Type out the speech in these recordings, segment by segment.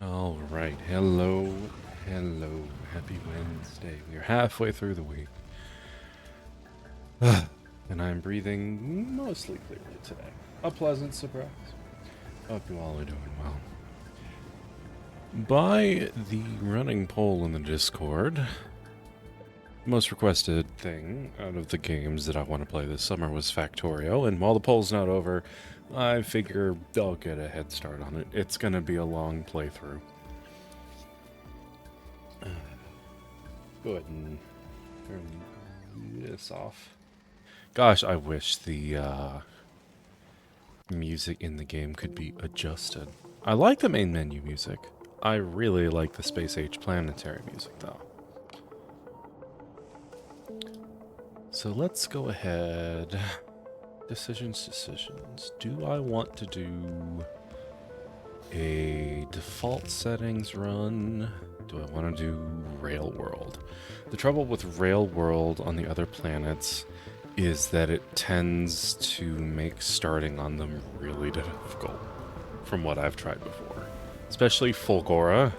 All right. Hello. Hello. Happy Wednesday. We're halfway through the week. And I'm breathing mostly clearly today. A pleasant surprise. Hope you all are doing well. By the running poll in the Discord, most requested thing out of the games that I want to play this summer was Factorio, and while the poll's not over, I figure I'll get a head start on it. It's going to be a long playthrough. Go ahead and turn this off. Gosh, I wish the music in the game could be adjusted. I like the main menu music. I really like the Space Age Planetary music, though. So let's go ahead. Decisions. Do I want to do a default settings run? Do I want to do Rail World? The trouble with Rail World on the other planets is that it tends to make starting on them really difficult, from what I've tried before. Especially Fulgora.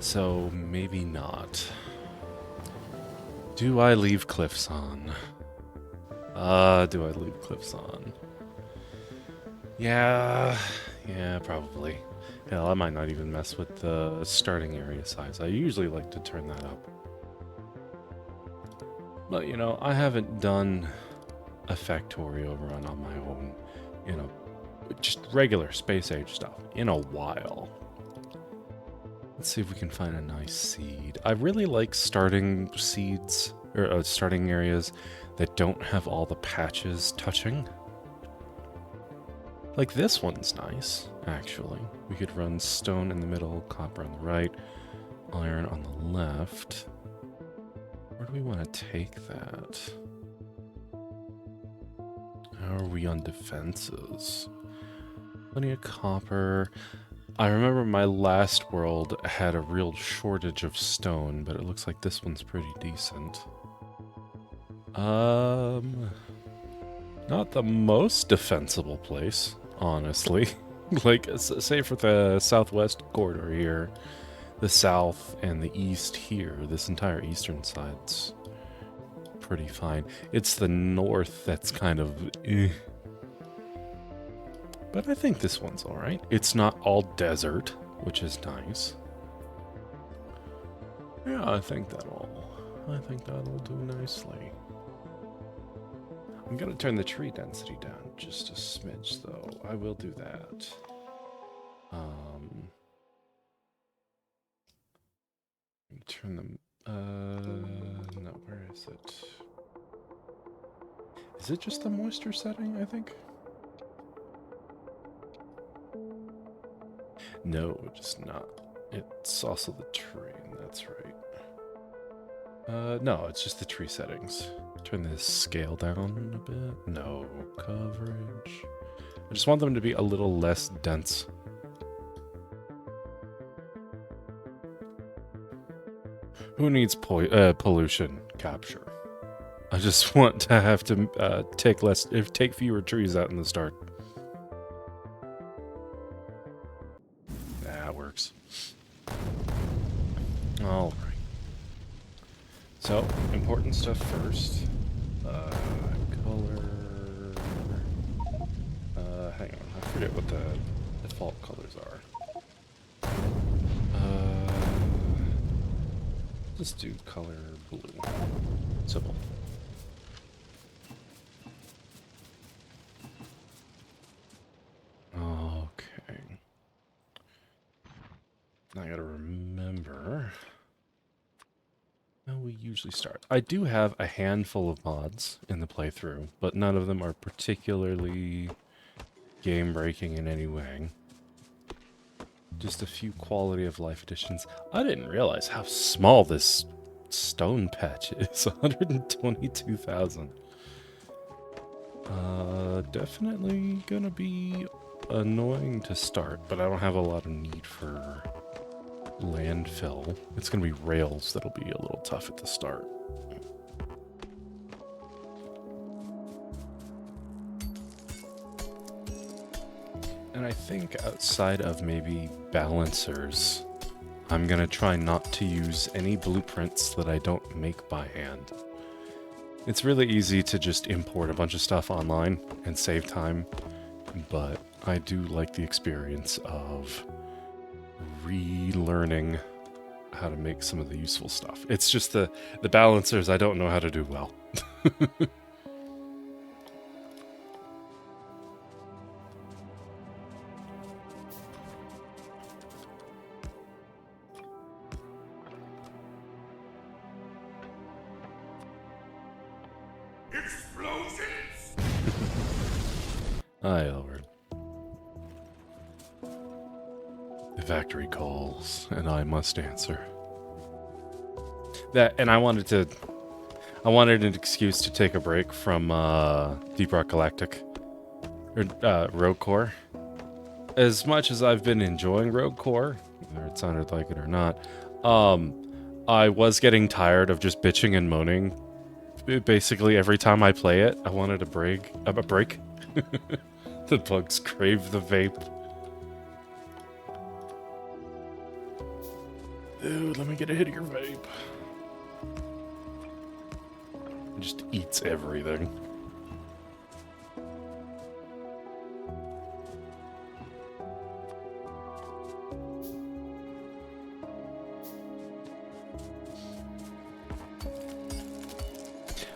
So maybe not. Do I leave Cliffs on? Do I leave Cliffs on? Yeah, probably. Hell, I might not even mess with the starting area size. I usually like to turn that up. But, you know, I haven't done a Factorio run on my own, you know, just regular Space Age stuff in a while. Let's see if we can find a nice seed. I really like starting seeds, or starting areas that don't have all the patches touching. Like this one's nice, actually. We could run stone in the middle, copper on the right, iron on the left. Where do we want to take that? How are we on defenses? Plenty of copper. I remember my last world had a real shortage of stone, but it looks like this one's pretty decent. Not the most defensible place, honestly. Like, say for the southwest corridor here, the south and the east here, this entire eastern side's pretty fine. It's the north that's kind of But I think this one's alright. It's not all desert, which is nice. Yeah, I think that'll do nicely. I'm gonna turn the tree density down just a smidge, though. I will do that. Turn them. No, where is it? Is it just the moisture setting, I think? No, just not. It's also the terrain, that's right. No, it's just the tree settings. Turn this scale down a bit. No, coverage. I just want them to be a little less dense. Who needs pollution capture? I just want to have to take fewer trees out in the start. That works. All right. So, important stuff first. Color. Hang on, I forget what the default colors are. Let's do color blue. Simple. Okay. Now I gotta remember how we usually start. I do have a handful of mods in the playthrough, but none of them are particularly game-breaking in any way. Just a few quality of life additions. I didn't realize how small this stone patch is. 122,000. Definitely gonna be annoying to start, but I don't have a lot of need for landfill. It's gonna be rails that'll be a little tough at the start. And And I think outside of maybe balancers, I'm gonna try not to use any blueprints that I don't make by hand. It's really easy to just import a bunch of stuff online and save time, but I do like the experience of relearning how to make some of the useful stuff. It's just the balancers I don't know how to do well. Explosions! Aye, Lord. The factory calls, and I must answer. And I wanted an excuse to take a break from Deep Rock Galactic or Rogue Core. As much as I've been enjoying Rogue Core, whether it sounded like it or not, I was getting tired of just bitching and moaning. Basically, every time I play it, I wanted a break. The bugs crave the vape. Dude, let me get a hit of your vape. It just eats everything.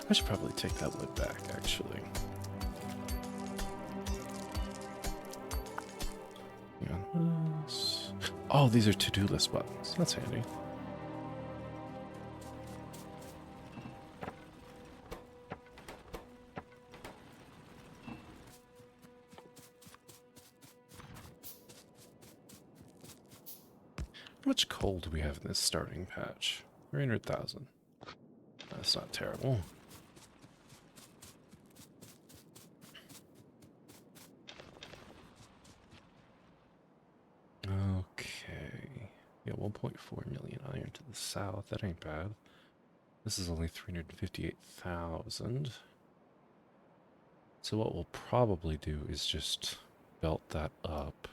I should probably take that lid back, actually. Oh, these are to-do list buttons. That's handy. How much coal do we have in this starting patch? 300,000. That's not terrible. Okay. Yeah, 1.4 million iron to the south. That ain't bad. This is only 358,000. So what we'll probably do is just belt that up.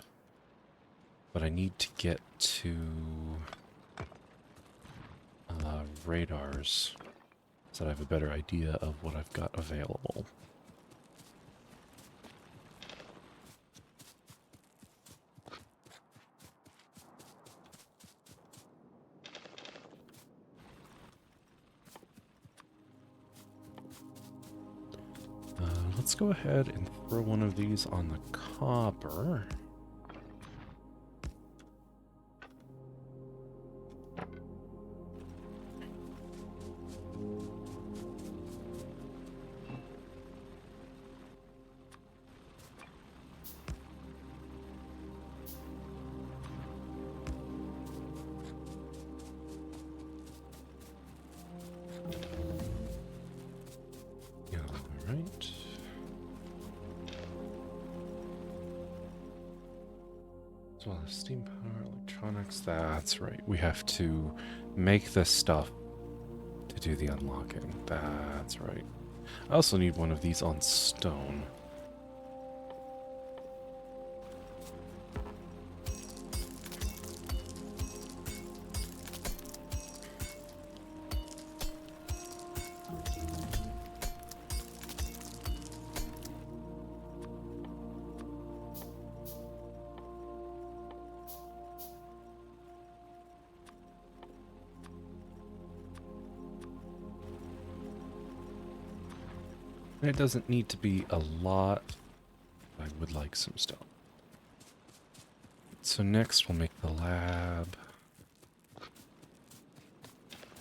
But I need to get to radars so that I have a better idea of what I've got available. Let's go ahead and throw one of these on the copper. Yeah, all right. As well as steam power, electronics. That's right. We have to make the stuff to do the unlocking. That's right. I also need one of these on stone. It doesn't need to be a lot. I would like some stone. So next we'll make the lab.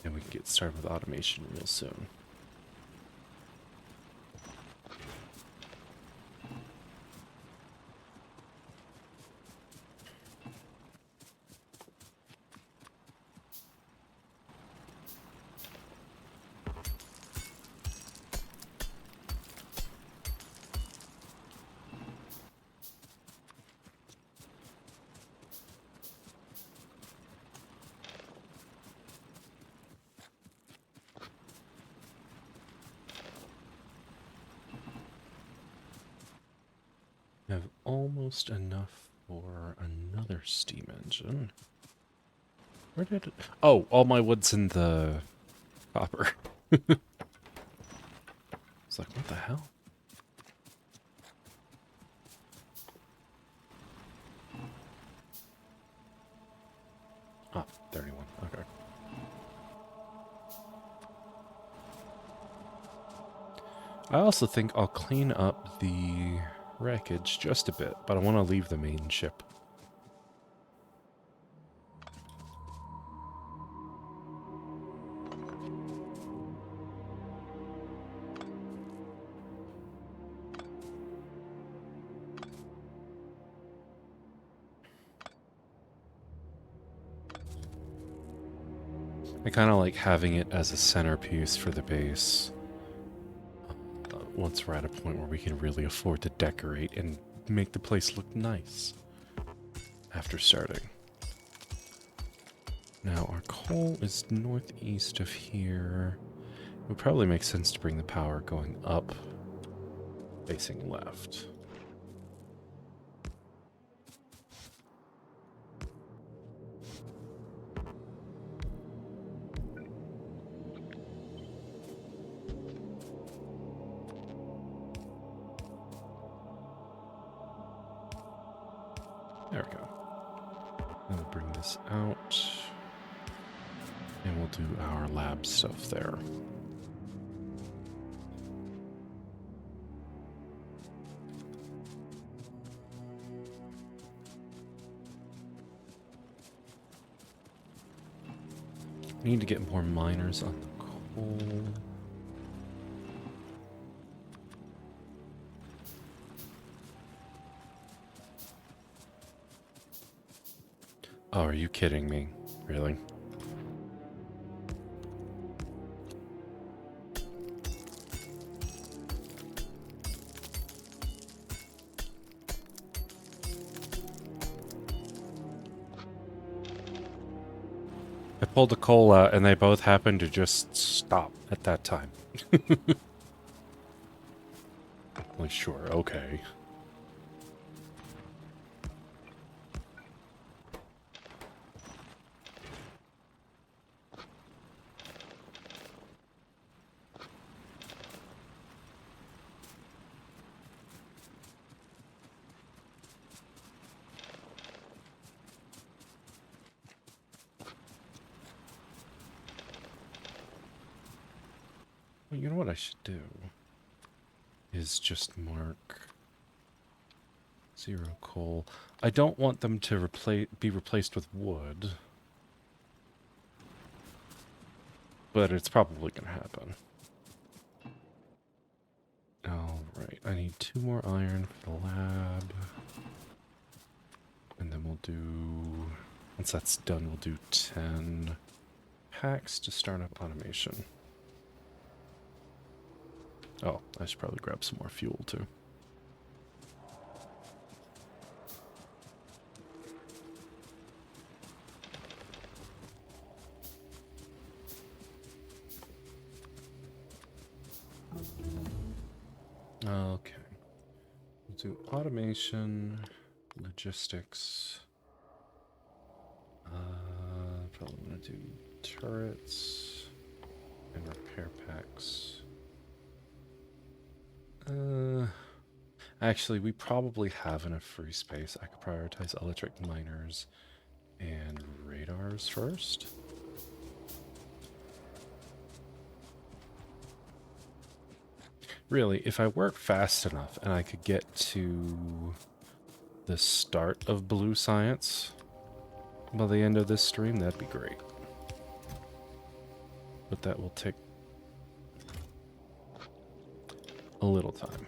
And we can get started with automation real soon. almost enough for another steam engine. Where did it... Oh, all my wood's in the copper. It's like, what the hell? Ah, 31. Okay. I also think I'll clean up the wreckage just a bit, but I want to leave the main ship. I kind of like having it as a centerpiece for the base. Once we're at a point where we can really afford to decorate and make the place look nice after starting. Now our coal is northeast of here. It would probably make sense to bring the power going up, facing left. There we go. Then we'll bring this out. And we'll do our lab stuff there. Need to get more miners on the coal. Oh, are you kidding me? Really? I pulled the coal out and they both happened to just stop at that time. Like, sure, okay. Well, you know what I should do? Is just mark 0 coal. I don't want them to be replaced with wood. But it's probably going to happen. Alright, I need 2 more iron for the lab. And then we'll do... Once that's done, we'll do 10 packs to start up automation. Oh, I should probably grab some more fuel, too. Okay. We'll do automation, logistics. Probably want to do turrets and repair packs. Actually, we probably have enough free space. I could prioritize electric miners and radars first. Really, if I work fast enough and I could get to the start of blue science by the end of this stream, that'd be great. But that will take a little time.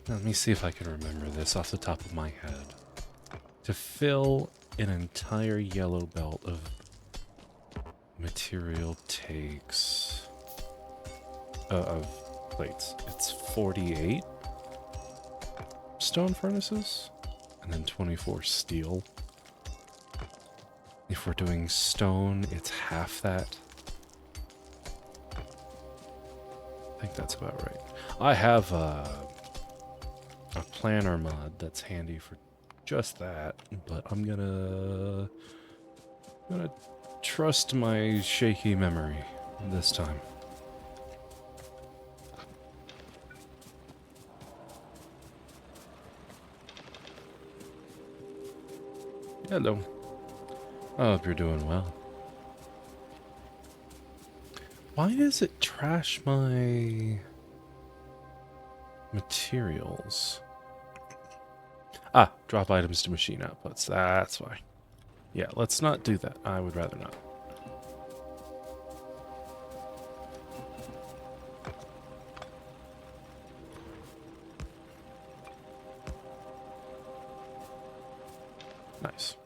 Let me see if I can remember this off the top of my head. To fill an entire yellow belt of material takes of plates. It's 48 stone furnaces and then 24 steel. If we're doing stone, it's half that. I think that's about right. I have a planner mod that's handy for just that, but I'm gonna trust my shaky memory this time. Hello. I hope you're doing well. Why does it trash my materials? Ah, drop items to machine outputs. That's why. Yeah, let's not do that. I would rather not. Nice.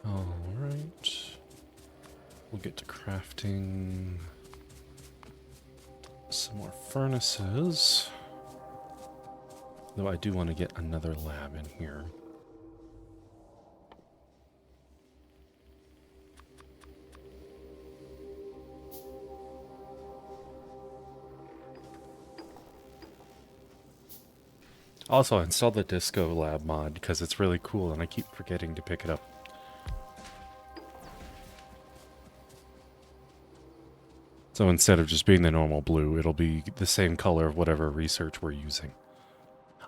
Alright. We'll get to crafting some more furnaces. Though I do want to get another lab in here. Also, I installed the Disco Lab mod because it's really cool and I keep forgetting to pick it up. So instead of just being the normal blue, it'll be the same color of whatever research we're using.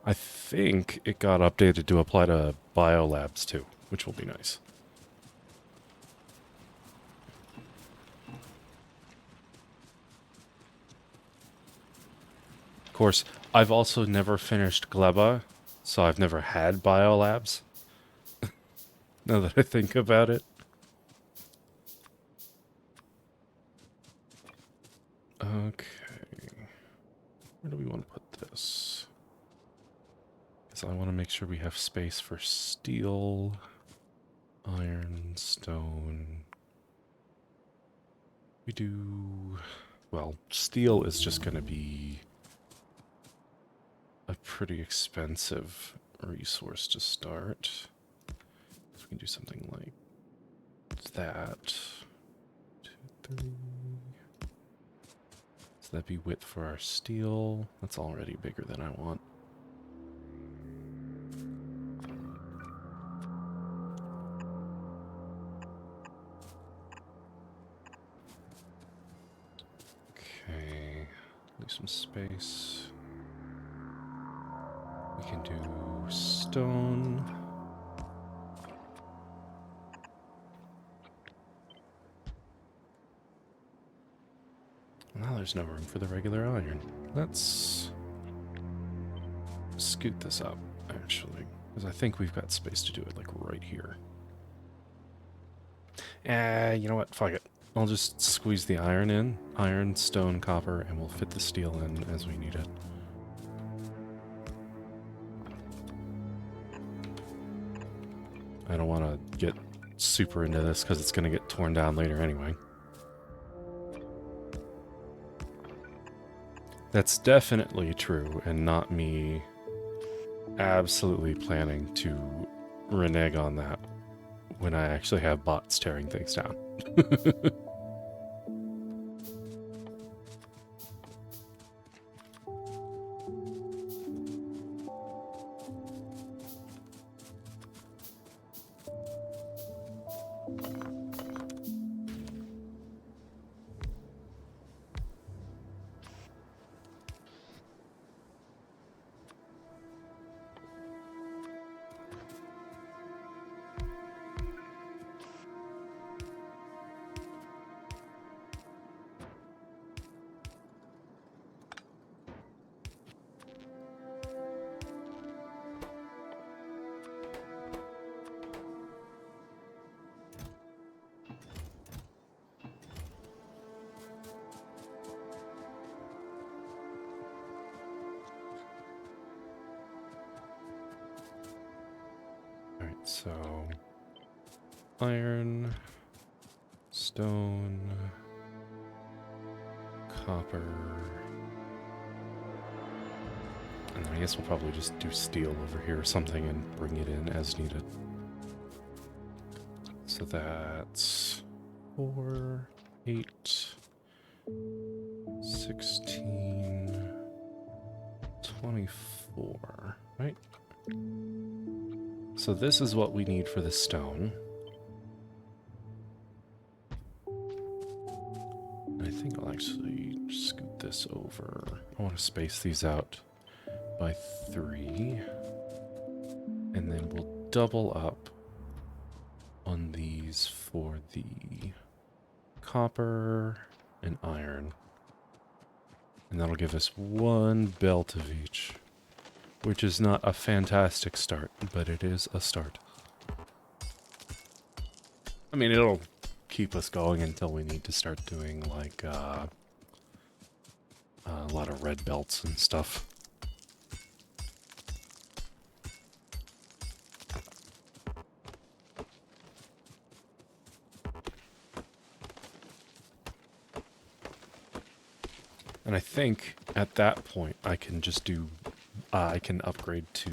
I think it got updated to apply to biolabs too, which will be nice. Of course, I've also never finished Gleba, so I've never had biolabs. Now that I think about it. Okay. Where do we want to put this? Because I want to make sure we have space for steel, iron, stone. We do... Well, steel is just going to be a pretty expensive resource to start. So we can do something like that. 2, 3. So that'd be width for our steel. That's already bigger than I want. Okay, leave some space. We can do stone. Now there's no room for the regular iron. Let's scoot this up, actually, because I think we've got space to do it, like, right here. You know what? Fuck it. I'll just squeeze the iron in. Iron, stone, copper, and we'll fit the steel in as we need it. I don't want to get super into this because it's going to get torn down later anyway. That's definitely true, and not me absolutely planning to renege on that when I actually have bots tearing things down. Alright, so iron, stone, copper, and then I guess we'll probably just do steel over here or something and bring it in as needed. So that's 4, 8, 16, 24, right? So this is what we need for the stone. I think I'll actually scoot this over. I want to space these out by 3. And then we'll double up on these for the copper and iron. And that'll give us 1 belt of each, which is not a fantastic start, but it is a start. I mean, it'll keep us going until we need to start doing, like, a lot of red belts and stuff. And I think at that point I can just do, I can upgrade to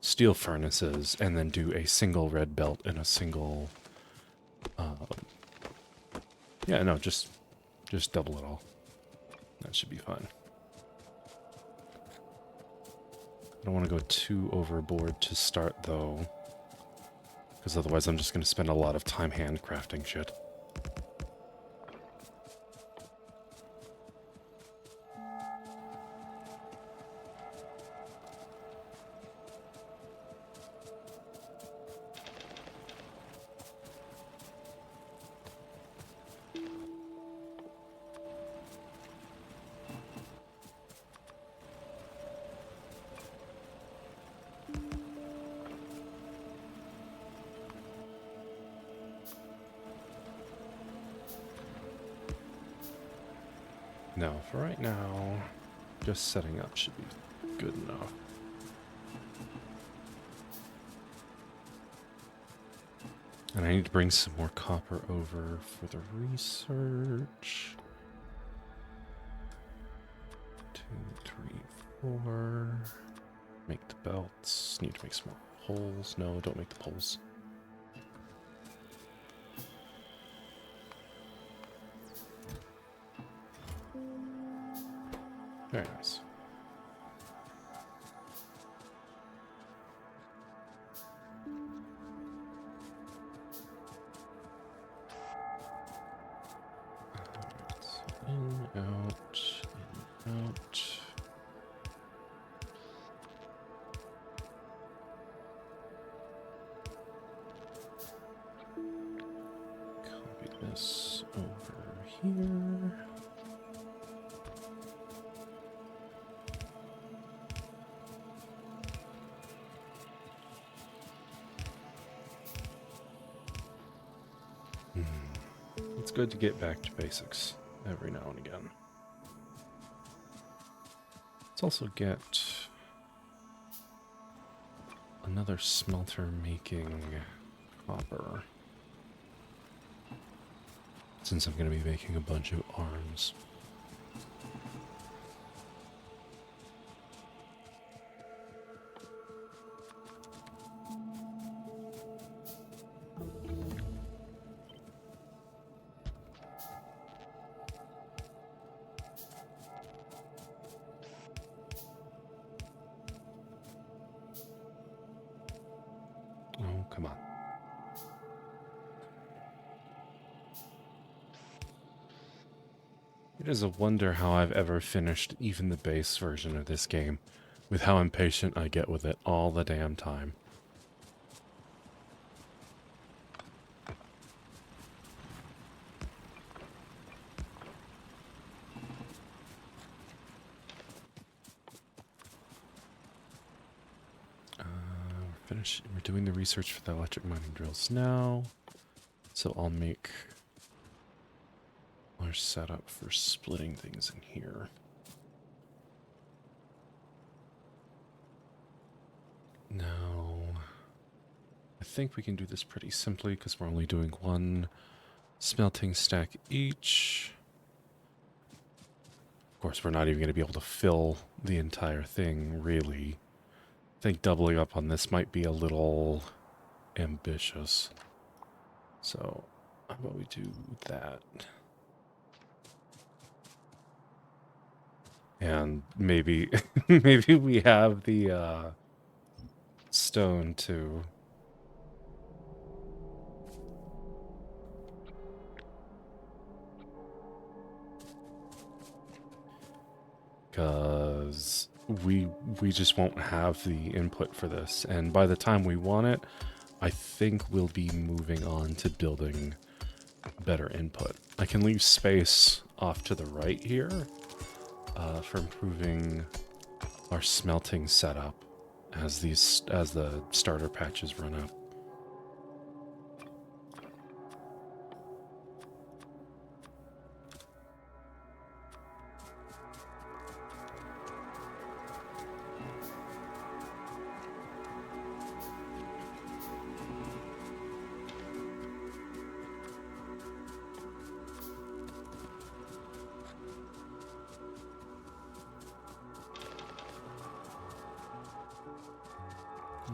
steel furnaces and then do a single red belt and a single, yeah, no, just double it all. That should be fine. I don't want to go too overboard to start though, because otherwise I'm just going to spend a lot of time handcrafting shit. No, for right now, just setting up should be good enough. And I need to bring some more copper over for the research. 2, 3, 4. Make the belts. Need to make some more poles. No, don't make the poles. Very nice. In, out, in, out. Copy this over here. It's good to get back to basics every now and again. Let's also get another smelter making copper, since I'm going to be making a bunch of arms. Oh, come on. It is a wonder how I've ever finished even the base version of this game, with how impatient I get with it all the damn time. We're doing the research for the electric mining drills now, so I'll make our setup for splitting things in here. Now, I think we can do this pretty simply because we're only doing one Smelting stack each. Of course, we're not even going to be able to fill the entire thing, really. I think doubling up on this might be a little ambitious. So, how about we do that? And maybe, maybe we have the stone too. Because we just won't have the input for this, and by the time we want it, I think we'll be moving on to building better input. I can leave space off to the right here for improving our smelting setup as the starter patches run out.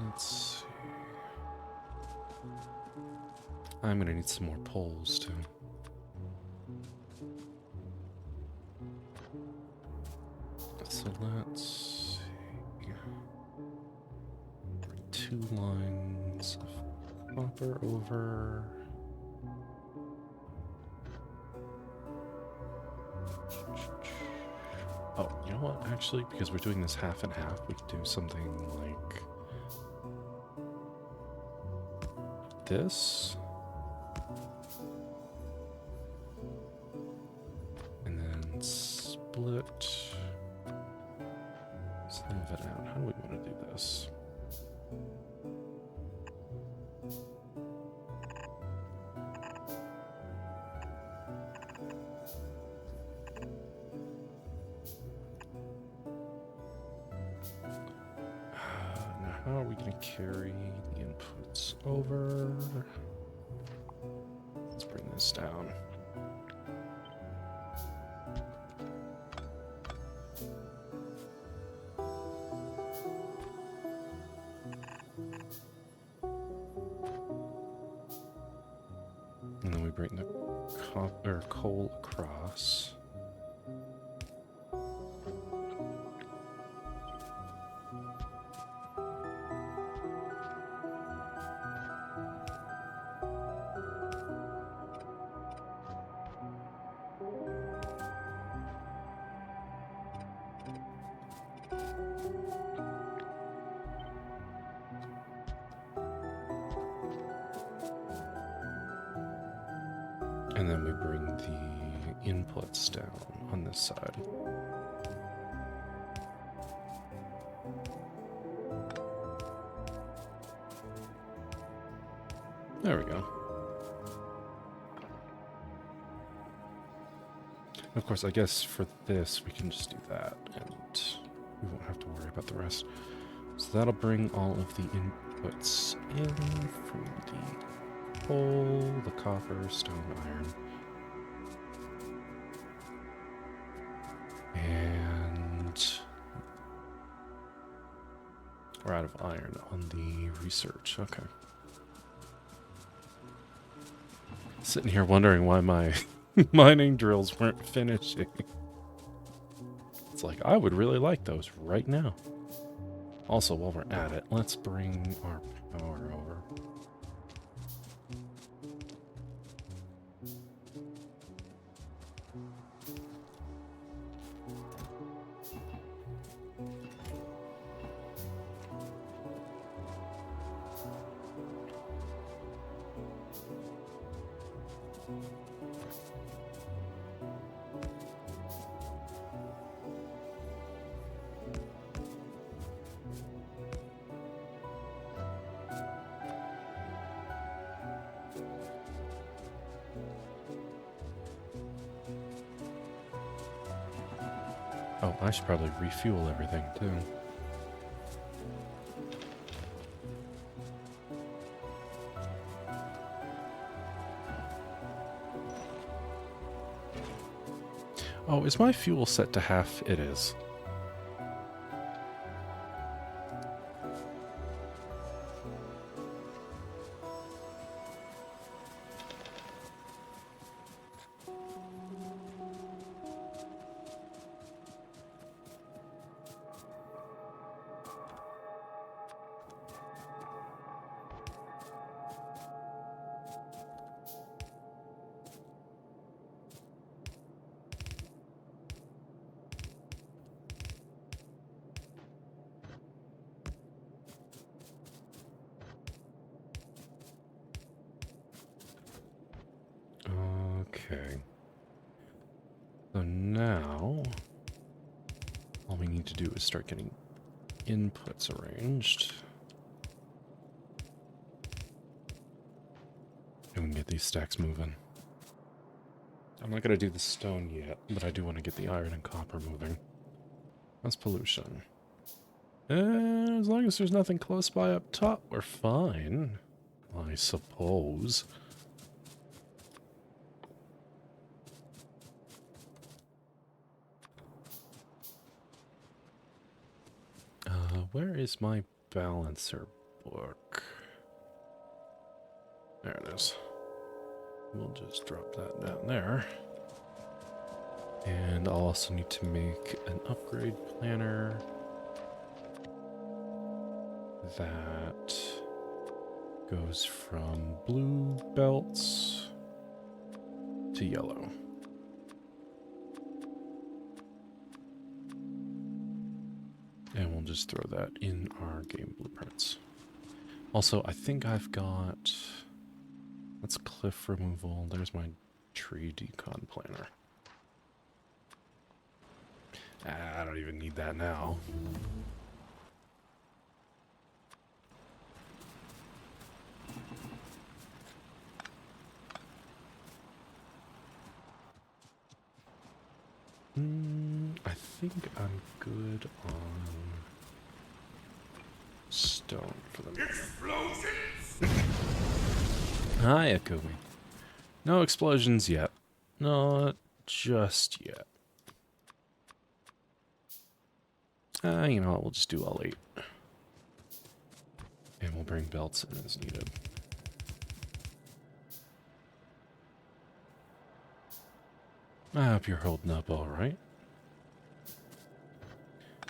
Let's see. I'm gonna need some more poles too. So let's see. Bring 2 lines of copper over. Oh, you know what? Actually, because we're doing this half and half, we could do something like this. And then split some of it out. How do we want to do this? Now, how are we going to carry the inputs over? Let's bring this down. And then we bring the coal across. And then we bring the inputs down on this side. There we go. Of course, I guess for this, we can just do that, and we won't have to worry about the rest. So that'll bring all of the inputs in for the coal, the copper, stone, iron. And we're out of iron on the research. Okay. Sitting here wondering why my mining drills weren't finishing. It's like, I would really like those right now. Also, while we're at it, let's bring our power over. Oh, I should probably refuel everything too. Oh, is my fuel set to half? It is. Okay. So now, all we need to do is start getting inputs arranged. And we can get these stacks moving. I'm not going to do the stone yet, but I do want to get the iron and copper moving. That's pollution. As long as there's nothing close by up top, we're fine. I suppose. Where is my balancer book? There it is. We'll just drop that down there. And I'll also need to make an upgrade planner that goes from blue belts to yellow. And we'll just throw that in our game blueprints. Also, I think I've got... That's cliff removal. There's my tree decon planner. I don't even need that now. I think I'm good on stone for the moment. Explosions! Hi, Akumi. No explosions yet. Not just yet. You know what, we'll just do all 8. And we'll bring belts in as needed. I hope you're holding up all right.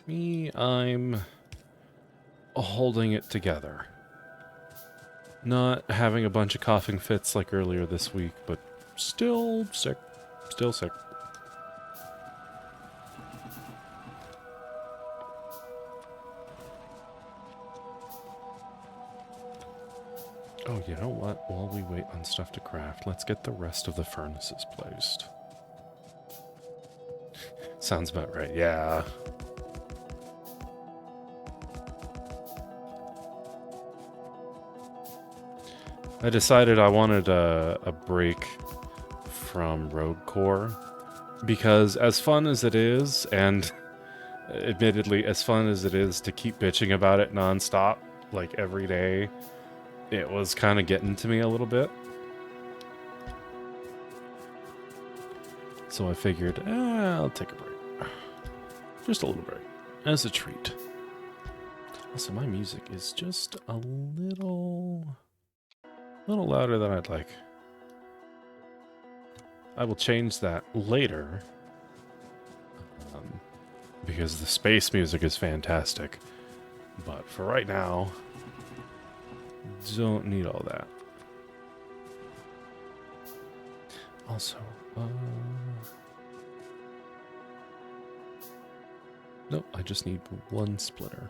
Me, I'm holding it together. Not having a bunch of coughing fits like earlier this week, but still sick. Still sick. Oh, you know what? While we wait on stuff to craft, let's get the rest of the furnaces placed. Sounds about right, yeah. I decided I wanted a break from Rogue Core, because as fun as it is, and admittedly as fun as it is to keep bitching about it nonstop, like every day, it was kind of getting to me a little bit. So I figured, I'll take a break. Just a little break, as a treat. Also, my music is just a little louder than I'd like. I will change that later, because the space music is fantastic. But for right now, don't need all that. Also, nope, I just need 1 splitter.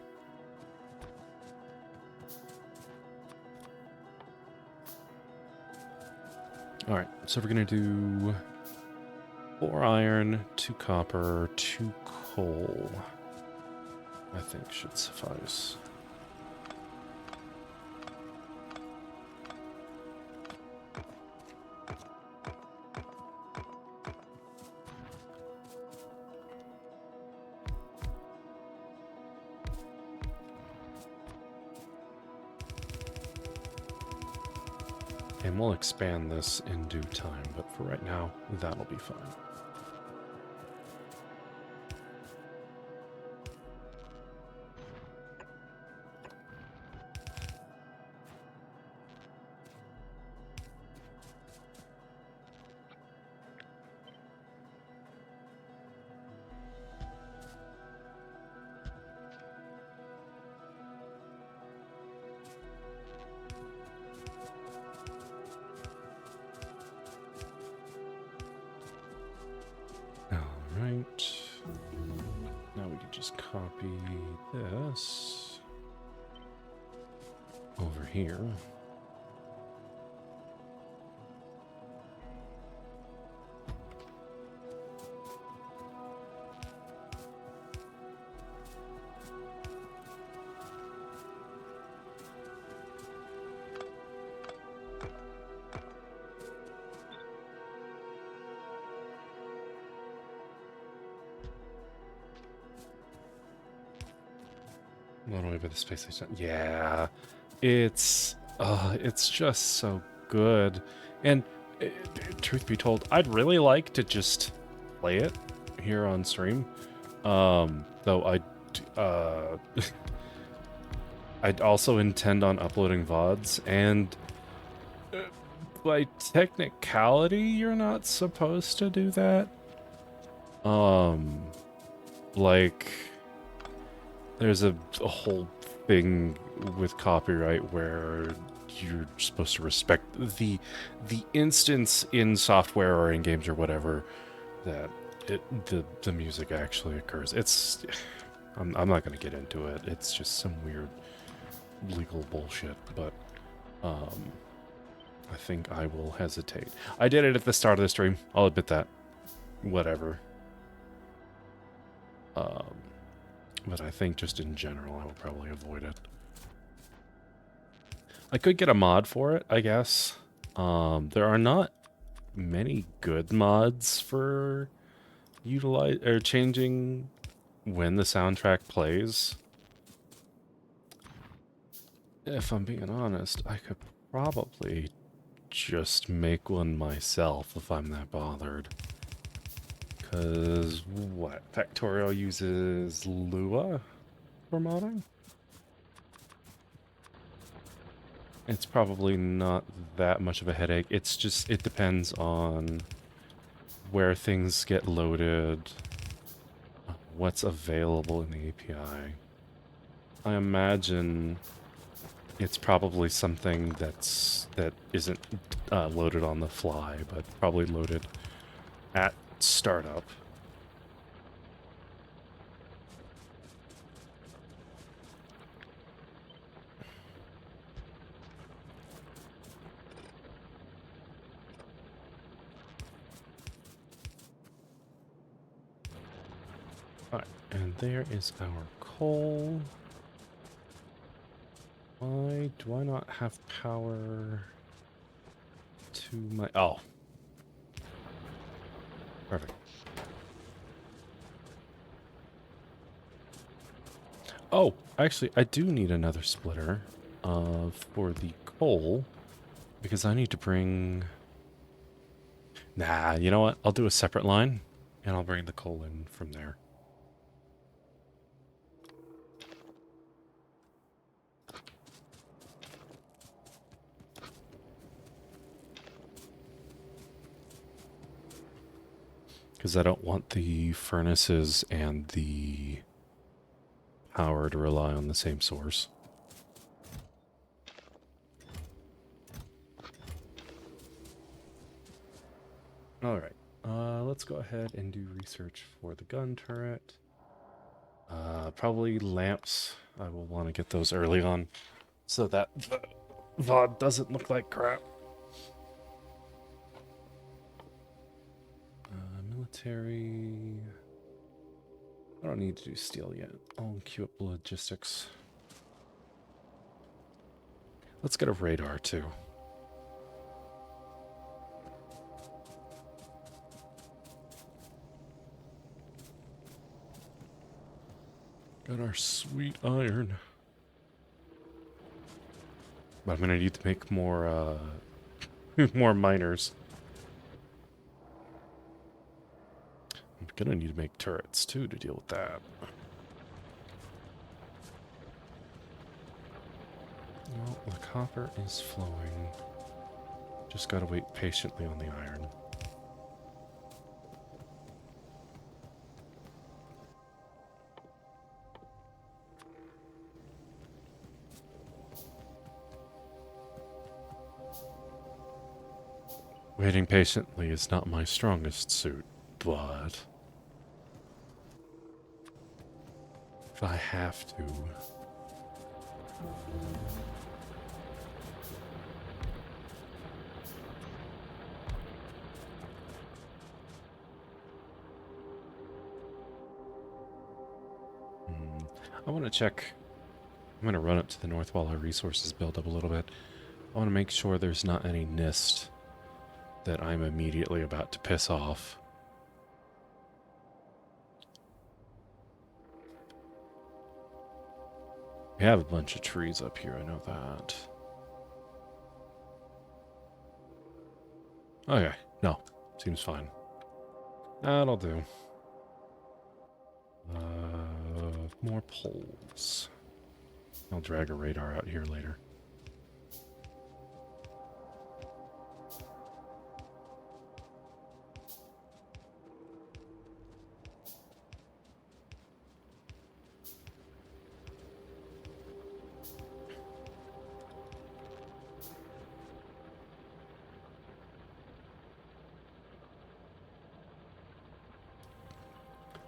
Alright, so we're gonna do 4 iron, 2 copper, 2 coal. I think should suffice. And we'll expand this in due time, but for right now, that'll be fine. just copy this over here. One way by the space station. Yeah, it's just so good. And uh, truth be told, I'd really like to just play it here on stream. Though I'd also intend on uploading VODs, and by technicality, you're not supposed to do that. Like, there's a whole thing with copyright where you're supposed to respect the instance in software or in games or whatever that the music actually occurs. It's I'm not gonna get into it. It's just some weird legal bullshit, but I think I will hesitate. I did it at the start of the stream. I'll admit that. Whatever. But I think just in general, I will probably avoid it. I could get a mod for it, I guess. There are not many good mods for changing when the soundtrack plays. If I'm being honest, I could probably just make one myself if I'm that bothered. Because, what? Factorio uses Lua for modding? It's probably not that much of a headache. It's just, it depends on where things get loaded, what's available in the API. I imagine it's probably something that isn't loaded on the fly, but probably loaded at startup. Alright, and there is our coal. Why do I not have power to my... Oh. Perfect. Oh, actually, I do need another splitter for the coal, because I need to bring... Nah, you know what? I'll do a separate line, and I'll bring the coal in from there. Because I don't want the furnaces and the power to rely on the same source. Alright, let's go ahead and do research for the gun turret. Probably lamps. I will want to get those early on, so that the VOD doesn't look like crap. Military... I don't need to do steel yet. I'll queue up logistics. Let's get a radar, too. Got our sweet iron. But I'm gonna need to make more, more miners. I'm gonna need to make turrets, too, to deal with that. Well, the copper is flowing. Just gotta wait patiently on the iron. Waiting patiently is not my strongest suit, but... if I have to. I want to check. I'm going to run up to the north while our resources build up a little bit. I want to make sure there's not any NIST that I'm immediately about to piss off. We have a bunch of trees up here, I know that. Okay, no, seems fine. That'll do. More poles. I'll drag a radar out here later.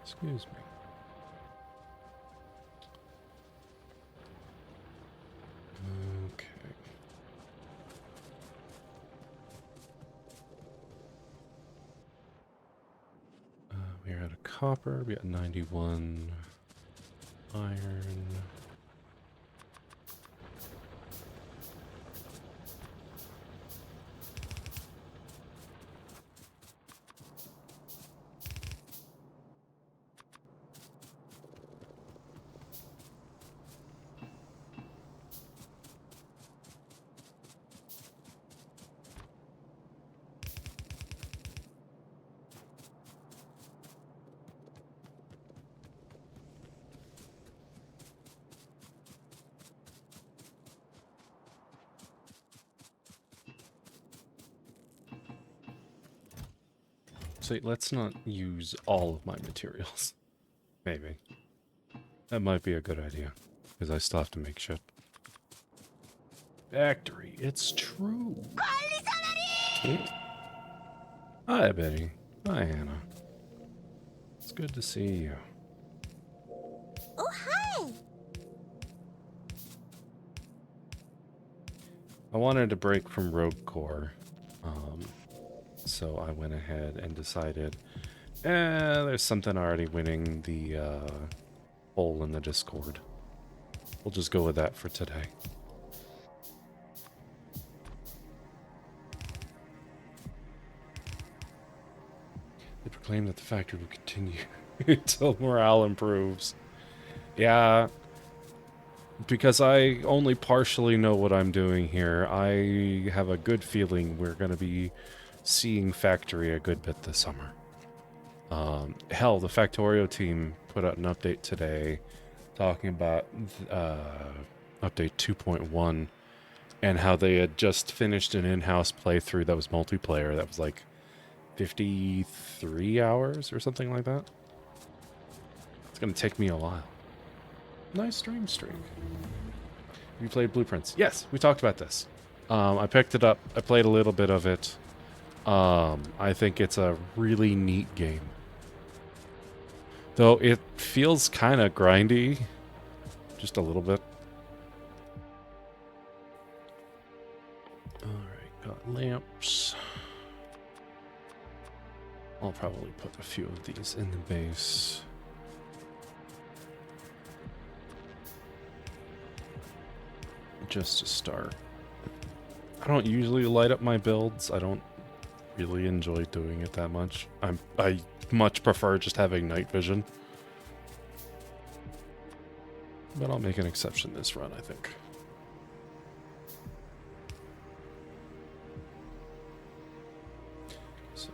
Excuse me. Okay. We're out of copper. We got 91 iron. So let's not use all of my materials. Maybe. That might be a good idea, because I still have to make shit. Factory, it's true. Hi, Betty. Hi, Hannah. It's good to see you. Oh, hi! I wanted to break from Rogue Core, so I went ahead and decided, there's something already winning the poll in the Discord. We'll just go with that for today. They proclaim that the factory will continue until morale improves. Yeah, because I only partially know what I'm doing here. I have a good feeling we're going to be seeing Factory a good bit this summer. Hell, the Factorio team put out an update today talking about update 2.1 and how they had just finished an in-house playthrough that was multiplayer that was like 53 hours or something like that. It's going to take me a while. Nice dream streak. You played Blueprints? Yes, we talked about this. I picked it up. I played a little bit of it. I think it's a really neat game. Though it feels kind of grindy. Just a little bit. Alright, got lamps. I'll probably put a few of these in the base. Just to start. I don't usually light up my builds. I don't really enjoy doing it that much. I much prefer just having night vision. But I'll make an exception this run, I think. So,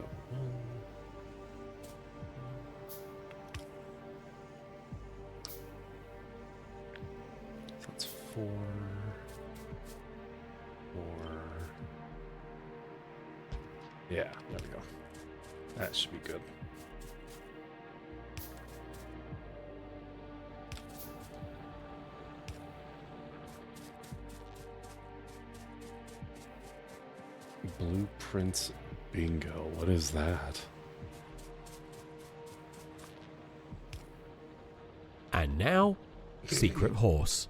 that's 4. 4. Yeah, there we go. That should be good. Blueprints bingo. What is that? And now, Secret Horse.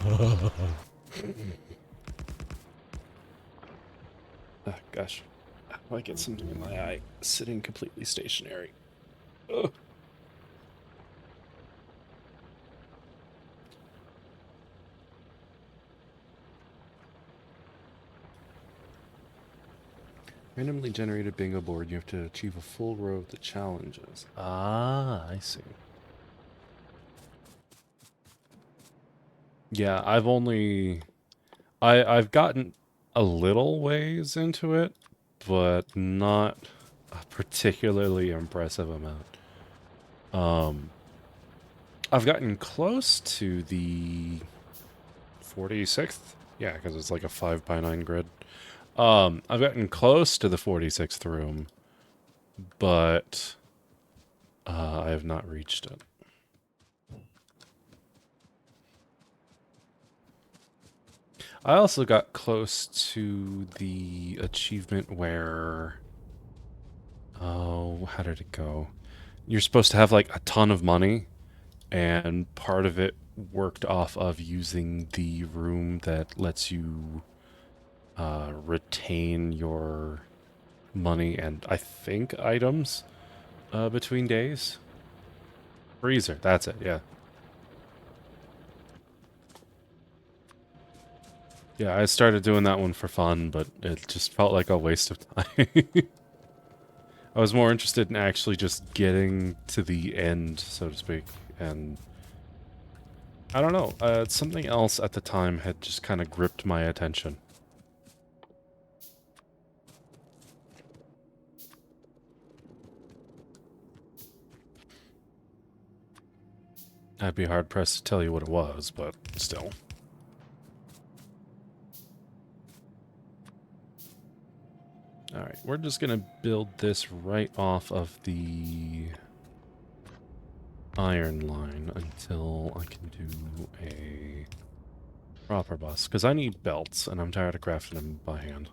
Oh, gosh. How do I get something in my eye sitting completely stationary? Ugh. Randomly generated bingo board. You have to achieve a full row of the challenges. Ah, I see. Yeah, I've gotten a little ways into it, but not a particularly impressive amount. I've gotten close to the 46th. Yeah, because it's like a 5x9 grid. I've gotten close to the 46th room, but I have not reached it. I also got close to the achievement where... Oh, how did it go? You're supposed to have like a ton of money, and part of it worked off of using the room that lets you retain your money and I think items between days. Freezer, that's it, yeah. Yeah, I started doing that one for fun, but it just felt like a waste of time. I was more interested in actually just getting to the end, so to speak, and I don't know, something else at the time had just kind of gripped my attention. I'd be hard-pressed to tell you what it was, but still. Alright, we're just gonna build this right off of the iron line until I can do a proper bus. Because I need belts, and I'm tired of crafting them by hand.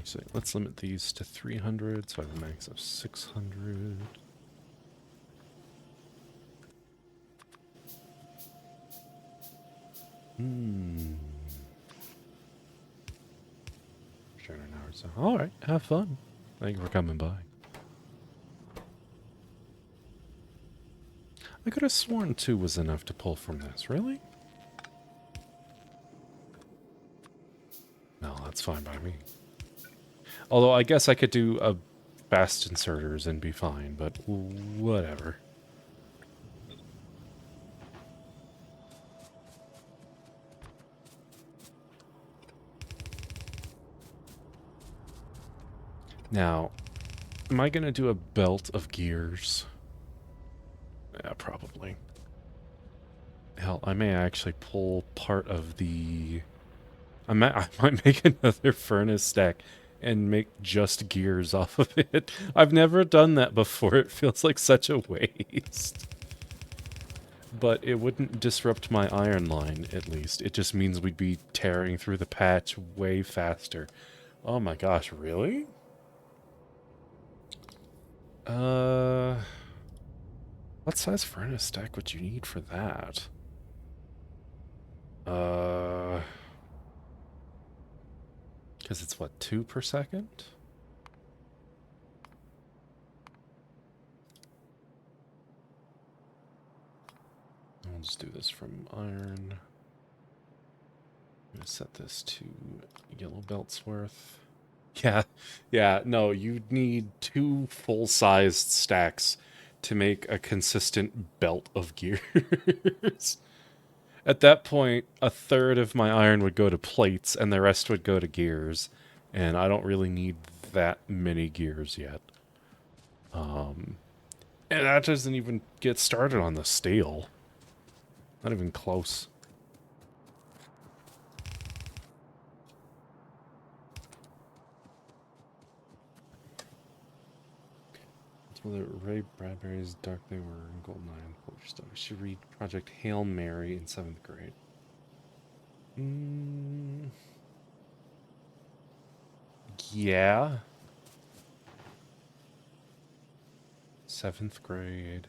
So let's limit these to 300, so I have a max of 600. Sure, an hour so. Alright, have fun. Thank you for coming by. I could have sworn 2 was enough to pull from this, really? No, that's fine by me. Although I guess I could do a fast inserters and be fine, but whatever. Now, am I going to do a belt of gears? Yeah, probably. Hell, I may actually pull part of the... I might make another furnace stack and make just gears off of it. I've never done that before. It feels like such a waste. But it wouldn't disrupt my iron line, at least. It just means we'd be tearing through the patch way faster. Oh my gosh, really? What size furnace stack would you need for that? Because it's what, 2 per second? I'll just do this from iron. I'm gonna set this to yellow belts worth. Yeah, no, you need 2 full-sized stacks to make a consistent belt of gears. At that point, a third of my iron would go to plates, and the rest would go to gears. And I don't really need that many gears yet. And that doesn't even get started on the steel. Not even close. It's whether Ray Bradbury's Dark They Were in Goldeneye and stuff. She read Project Hail Mary in 7th grade. Yeah. 7th grade.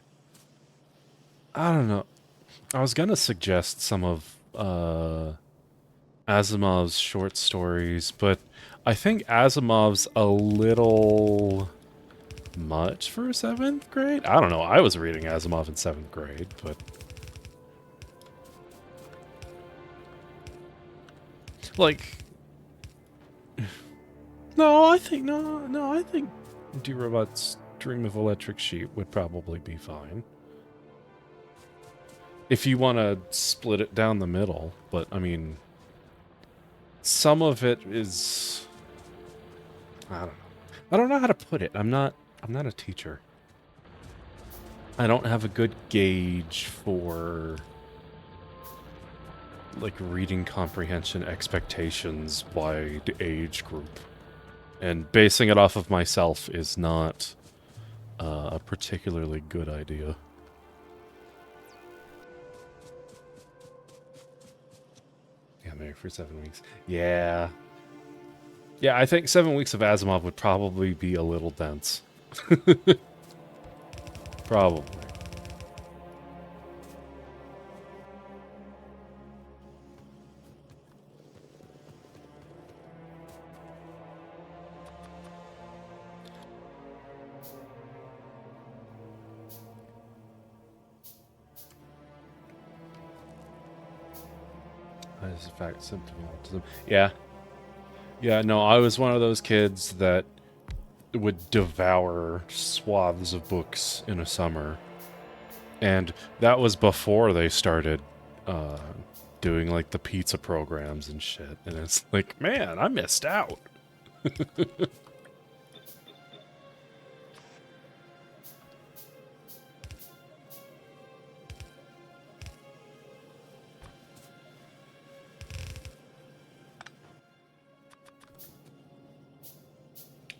I don't know. I was gonna suggest some of Asimov's short stories, but I think Asimov's a little much for 7th grade. I don't know. I was reading Asimov in 7th grade, but like, no, I think D Robot's Dream of Electric Sheep would probably be fine. If you want to split it down the middle, but I mean, some of it is, I don't know. I don't know how to put it. I'm not a teacher. I don't have a good gauge for like reading comprehension expectations by the age group. And basing it off of myself is not a particularly good idea. Yeah, maybe for 7 weeks. Yeah. Yeah, I think 7 weeks of Asimov would probably be a little dense. Probably. As a fact, symptom of autism. Yeah. Yeah, no, I was one of those kids that would devour swaths of books in a summer. And that was before they started doing like the pizza programs and shit. And it's like, man, I missed out.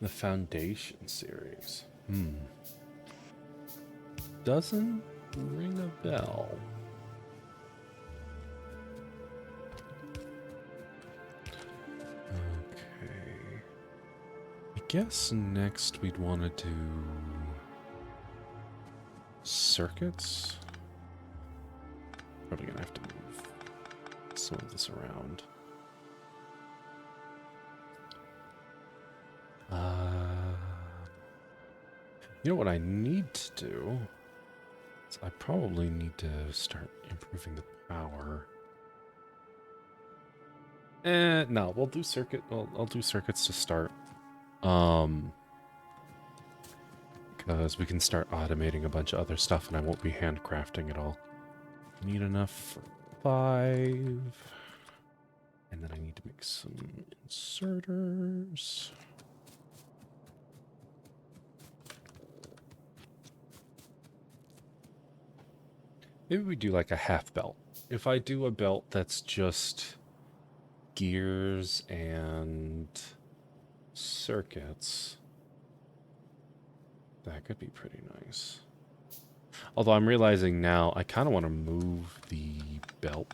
The Foundation series. Doesn't ring a bell. Okay. I guess next we'd want to do circuits. Probably gonna have to move some of this around. You know what I need to do? Is I probably need to start improving the power. No, we'll do circuit. I'll do circuits to start. Because we can start automating a bunch of other stuff, and I won't be handcrafting it all. Need enough for 5, and then I need to make some inserters. Maybe we do like a half belt. If I do a belt that's just gears and circuits, that could be pretty nice. Although I'm realizing now I kind of want to move the belt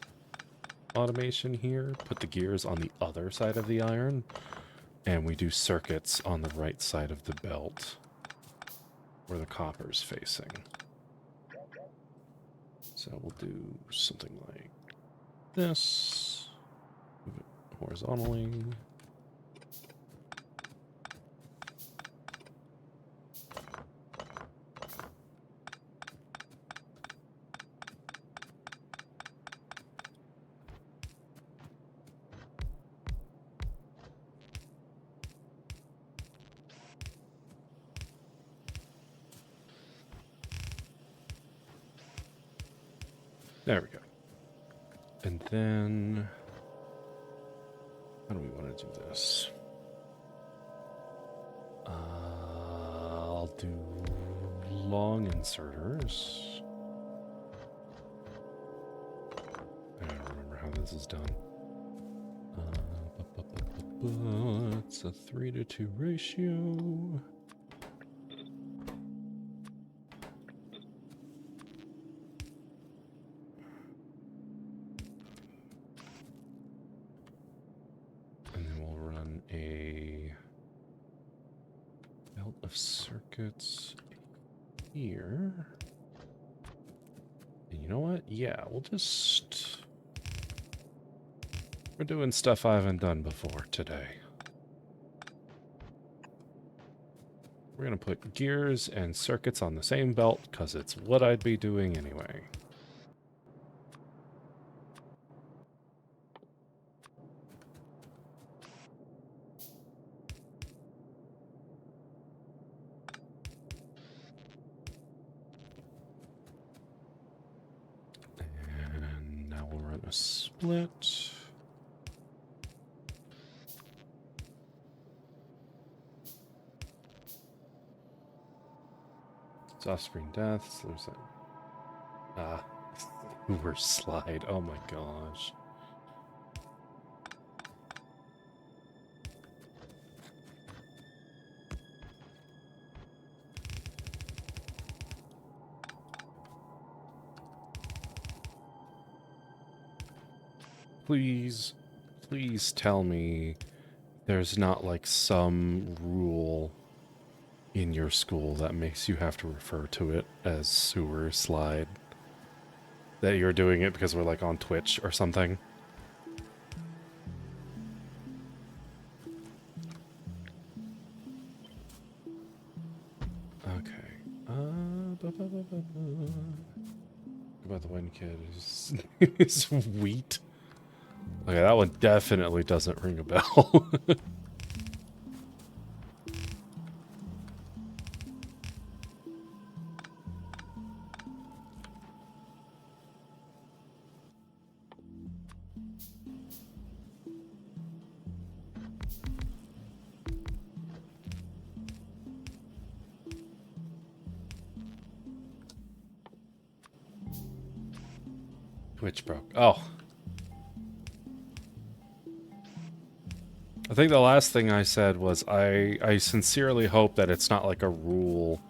automation here, put the gears on the other side of the iron, and we do circuits on the right side of the belt where the copper's facing. So we'll do something like this, move it horizontally. There we go. And then, how do we want to do this? I'll do long inserters. I don't remember how this is done. It's a 3-to-2 ratio. And then we'll run a belt of circuits here. And you know what? Yeah, we'll just... We're doing stuff I haven't done before today. We're going to put gears and circuits on the same belt because it's what I'd be doing anyway. And now we'll run a split. Soft screen deaths. There's that. Ah, Uber slide. Oh my gosh. Please, please tell me there's not like some rule in your school that makes you have to refer to it as sewer slide. That you're doing it because we're like on Twitch or something. Okay. About the one kid is, is wheat. Okay, that one definitely doesn't ring a bell. Twitch broke. Oh. I think the last thing I said was I sincerely hope that it's not like a rule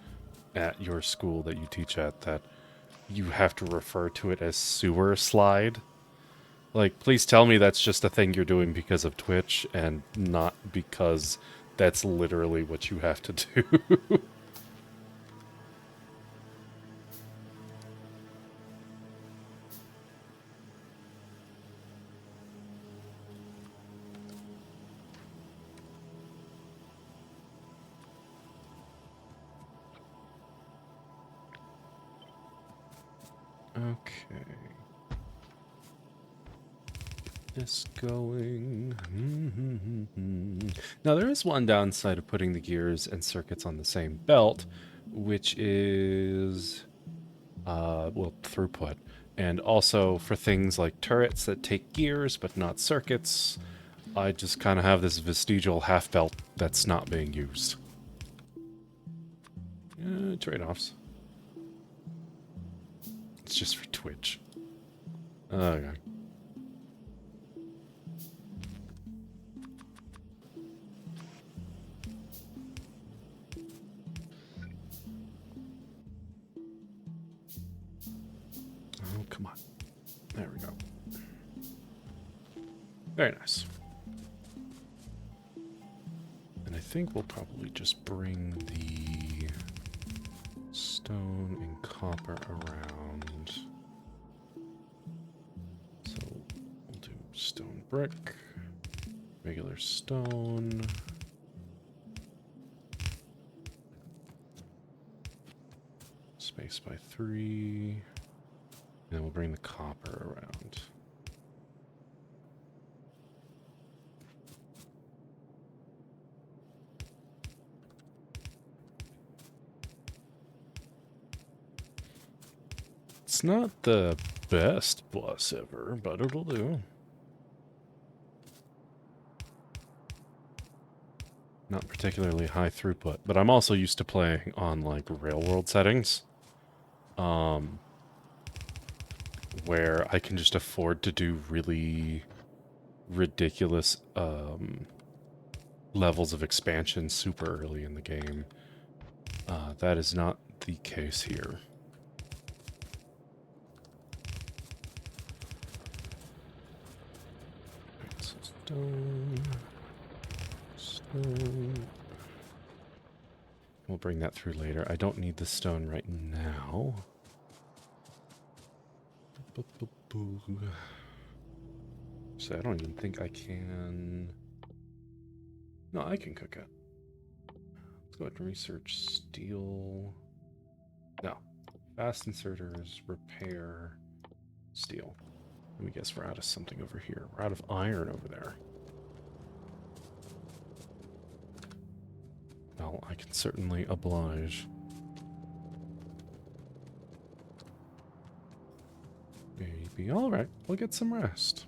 at your school that you teach at that you have to refer to it as sewer slide. Like, please tell me that's just a thing you're doing because of Twitch and not because that's literally what you have to do. Okay. This going. Now, there is one downside of putting the gears and circuits on the same belt, which is, well, throughput. And also for things like turrets that take gears but not circuits, I just kind of have this vestigial half belt that's not being used. Trade-offs. It's just for Twitch. Okay. Oh, come on. There we go. Very nice. And I think we'll probably just bring the stone and copper around. So we'll do stone brick, regular stone. Space by 3. And then we'll bring the copper around. It's not the best bus ever, but it'll do. not particularly high throughput, but I'm also used to playing on like real world settings, where I can just afford to do really ridiculous levels of expansion super early in the game. That is not the case here. Right, so stone. We'll bring that through later. I don't need the stone right now. So I don't even think I can... No, I can cook it. Let's go ahead and research steel. No. Fast inserters, repair, steel. Let me guess we're out of something over here. We're out of iron over there. Well, I can certainly oblige. Maybe. Alright, we'll get some rest.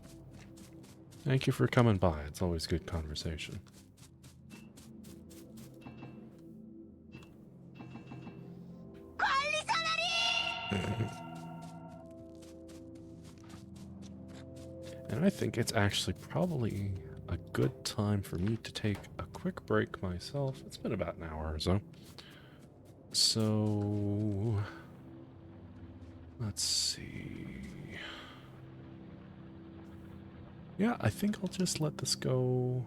Thank you for coming by. It's always good conversation. And I think it's actually probably a good time for me to take a quick break myself. It's been about an hour or so. So... let's see... Yeah, I think I'll just let this go.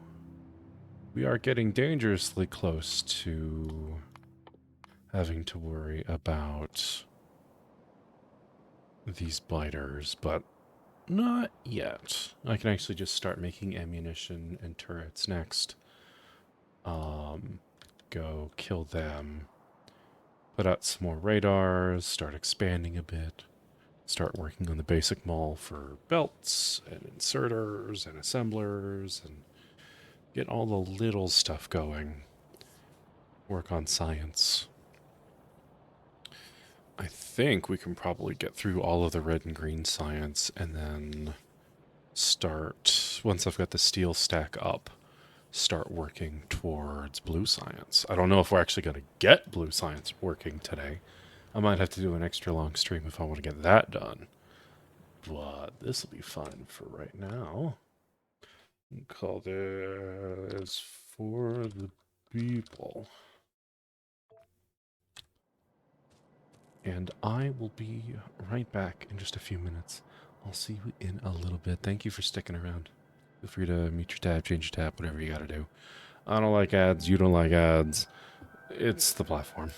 We are getting dangerously close to having to worry about these biters, but not yet. I can actually just start making ammunition and turrets next. Go kill them. Put out some more radars, start expanding a bit. Start working on the basic mall for belts and inserters and assemblers and get all the little stuff going. Work on science. I think we can probably get through all of the red and green science and then start, once I've got the steel stack up, start working towards blue science. I don't know if we're actually going to get blue science working today. I might have to do an extra long stream if I want to get that done. But this will be fun for right now. Call this for the people. And I will be right back in just a few minutes. I'll see you in a little bit. Thank you for sticking around. Feel free to mute your tab, change your tab, whatever you gotta do. I don't like ads, you don't like ads. It's the platform.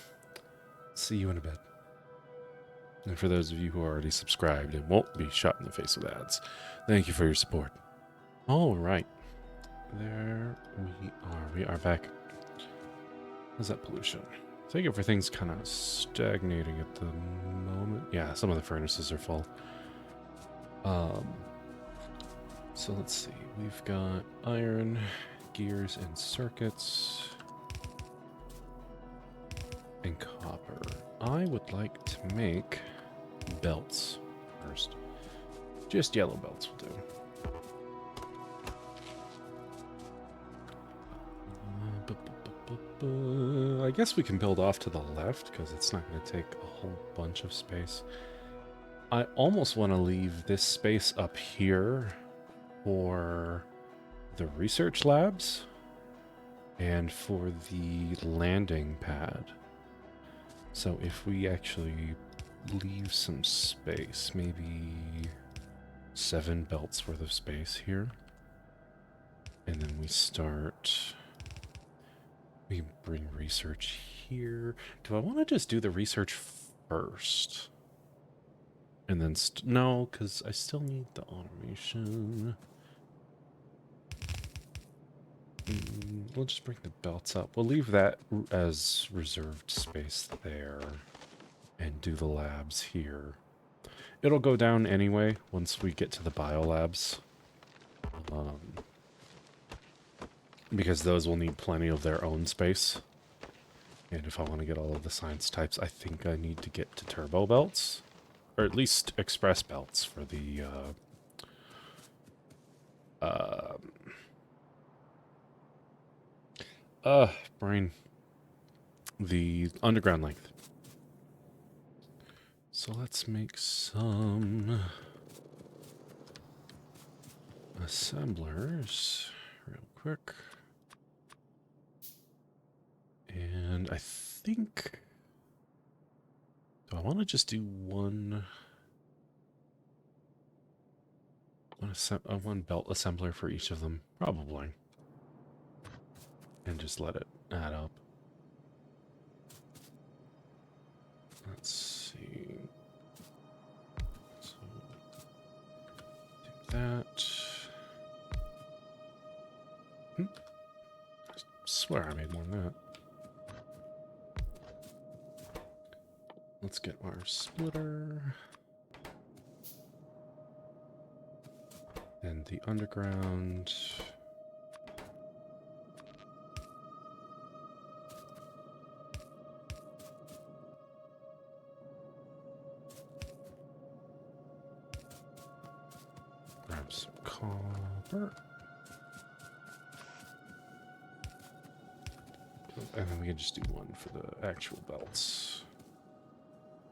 See you in a bit. And for those of you who are already subscribed and won't be shot in the face with ads, thank you for your support. All right. There we are. We are back. How's that pollution? I think everything's kind of stagnating at the moment. Yeah, some of the furnaces are full. So let's see. We've got iron, gears, and circuits, and copper. I would like to make belts first. Just yellow belts will do. I guess we can build off to the left because it's not going to take a whole bunch of space. I almost want to leave this space up here for the research labs and for the landing pad. So if we actually leave some space, maybe 7 belts worth of space here, and then we start... we bring research here. Do I want to just do the research first? And then, no, because I still need the automation. We'll just bring the belts up. We'll leave that as reserved space there. And do the labs here. It'll go down anyway once we get to the biolabs. Because those will need plenty of their own space. And if I want to get all of the science types, I think I need to get to turbo belts. Or at least express belts for the Brain. The underground length. So let's make some assemblers real quick. And I think... Do I want to just do one belt assembler for each of them? Probably. And just let it add up. Let's see. So, do that. I swear I made more than that. Let's get our splitter. And the underground. Grab some copper. And then we can just do one for the actual belts.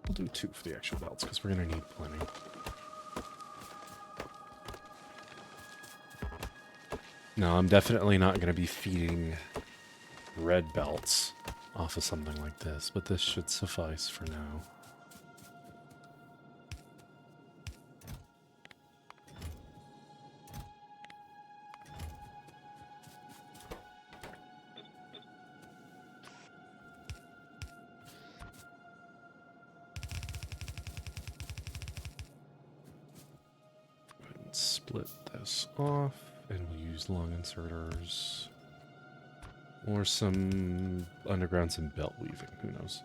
We'll do two for the actual belts because we're going to need plenty. No, I'm definitely not going to be feeding red belts off of something like this, but this should suffice for now. Split this off, and we'll use long inserters. Or some underground, some belt weaving, who knows.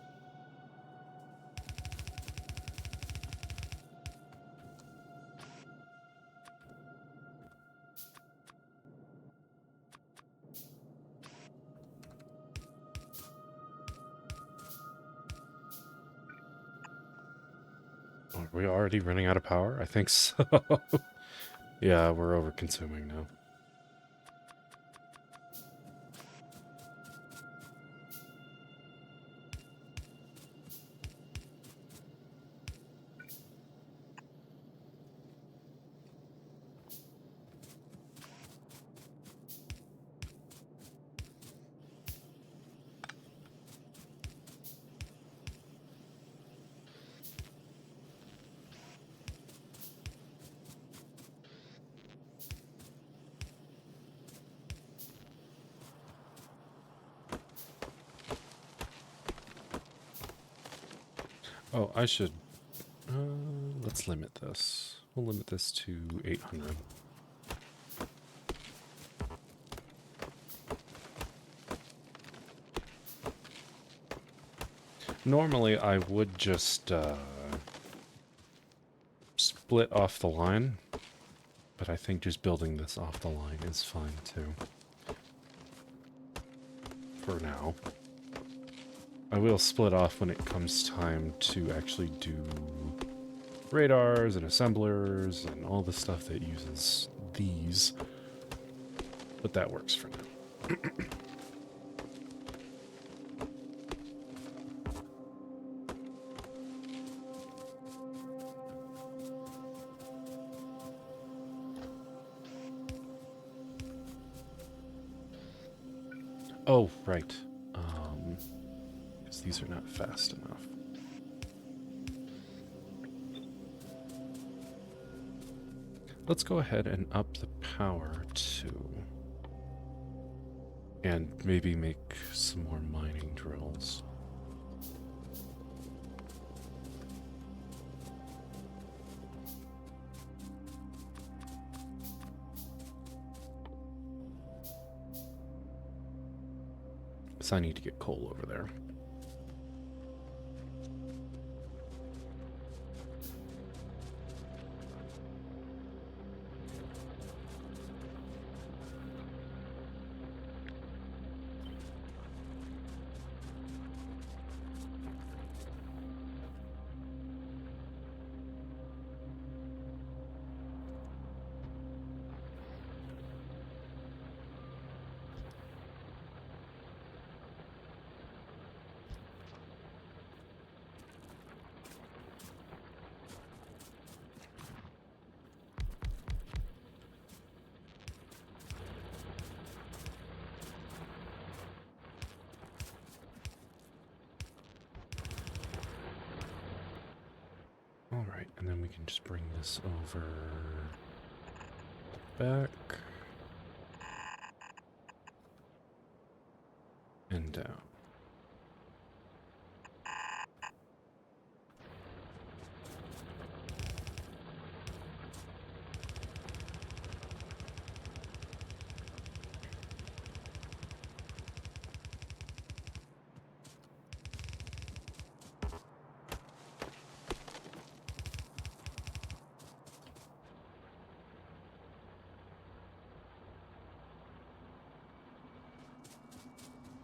Are we already running out of power? I think so. Yeah, we're over consuming now. Oh, I should... let's limit this. We'll limit this to 800. Normally, I would just split off the line, but I think just building this off the line is fine too. For now. I will split off when it comes time to actually do radars and assemblers and all the stuff that uses these. But that works for now. Oh, right. Because these are not fast enough. Let's go ahead and up the power too. And maybe make some more mining drills. So I need to get coal over there. Alright, and then we can just bring this over back and down.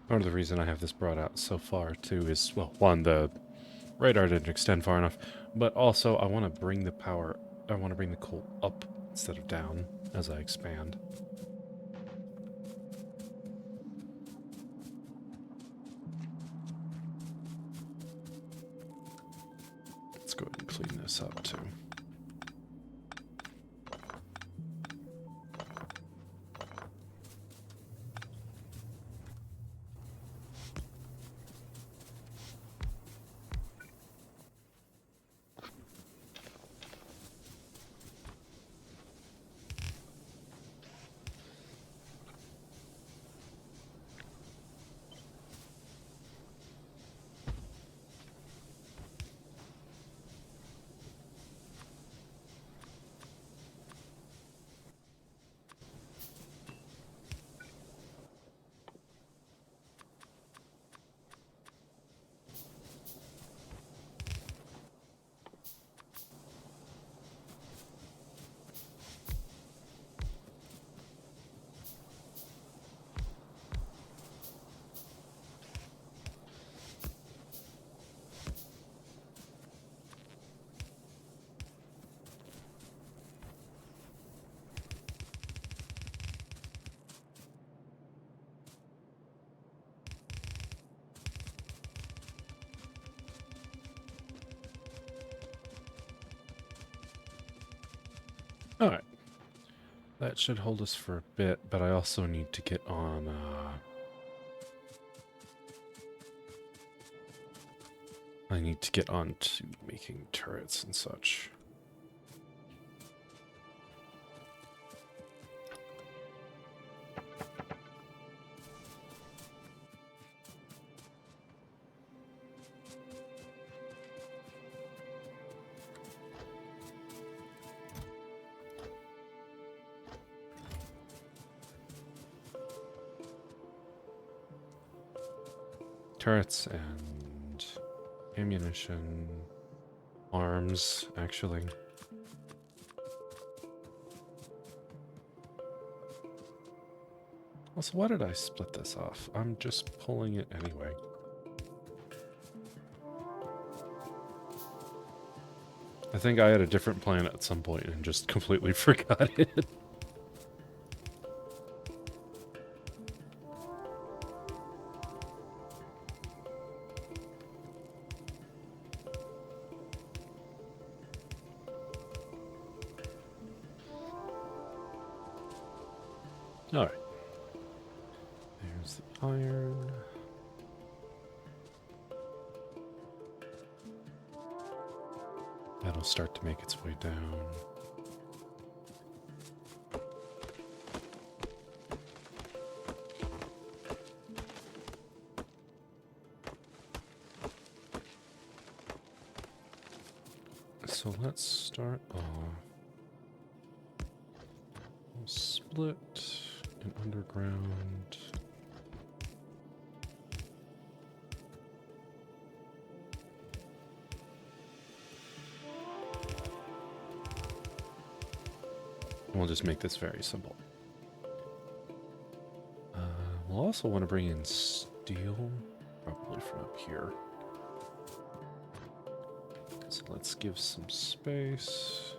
Part of the reason I have this brought out so far, too, is, well, one, the radar didn't extend far enough, but also I want to bring the power, I want to bring the coal up instead of down as I expand. Let's go ahead and clean this up, too. Alright. That should hold us for a bit, but I also need to get on, I need to get on to making turrets and such. Turrets and ammunition, arms, actually. Also, why did I split this off? I'm just pulling it anyway. I think I had a different plan at some point and just completely forgot it. Alright. There's the iron. That'll start to make its way down. So let's start off. We'll split an underground. We'll just make this very simple. We'll also want to bring in steel, probably from up here. So let's give some space.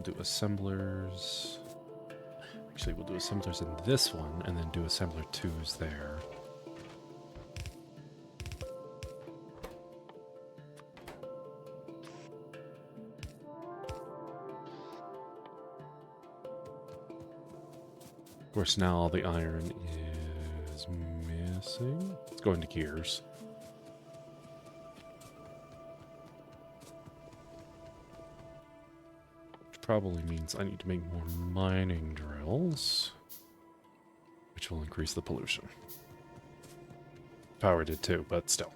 Do assemblers. Actually, we'll do assemblers in this one, and then do assembler 2s there. Of course, now all the iron is missing. Let's go into gears. probably means I need to make more mining drills, which will increase the pollution. Power did too, but still.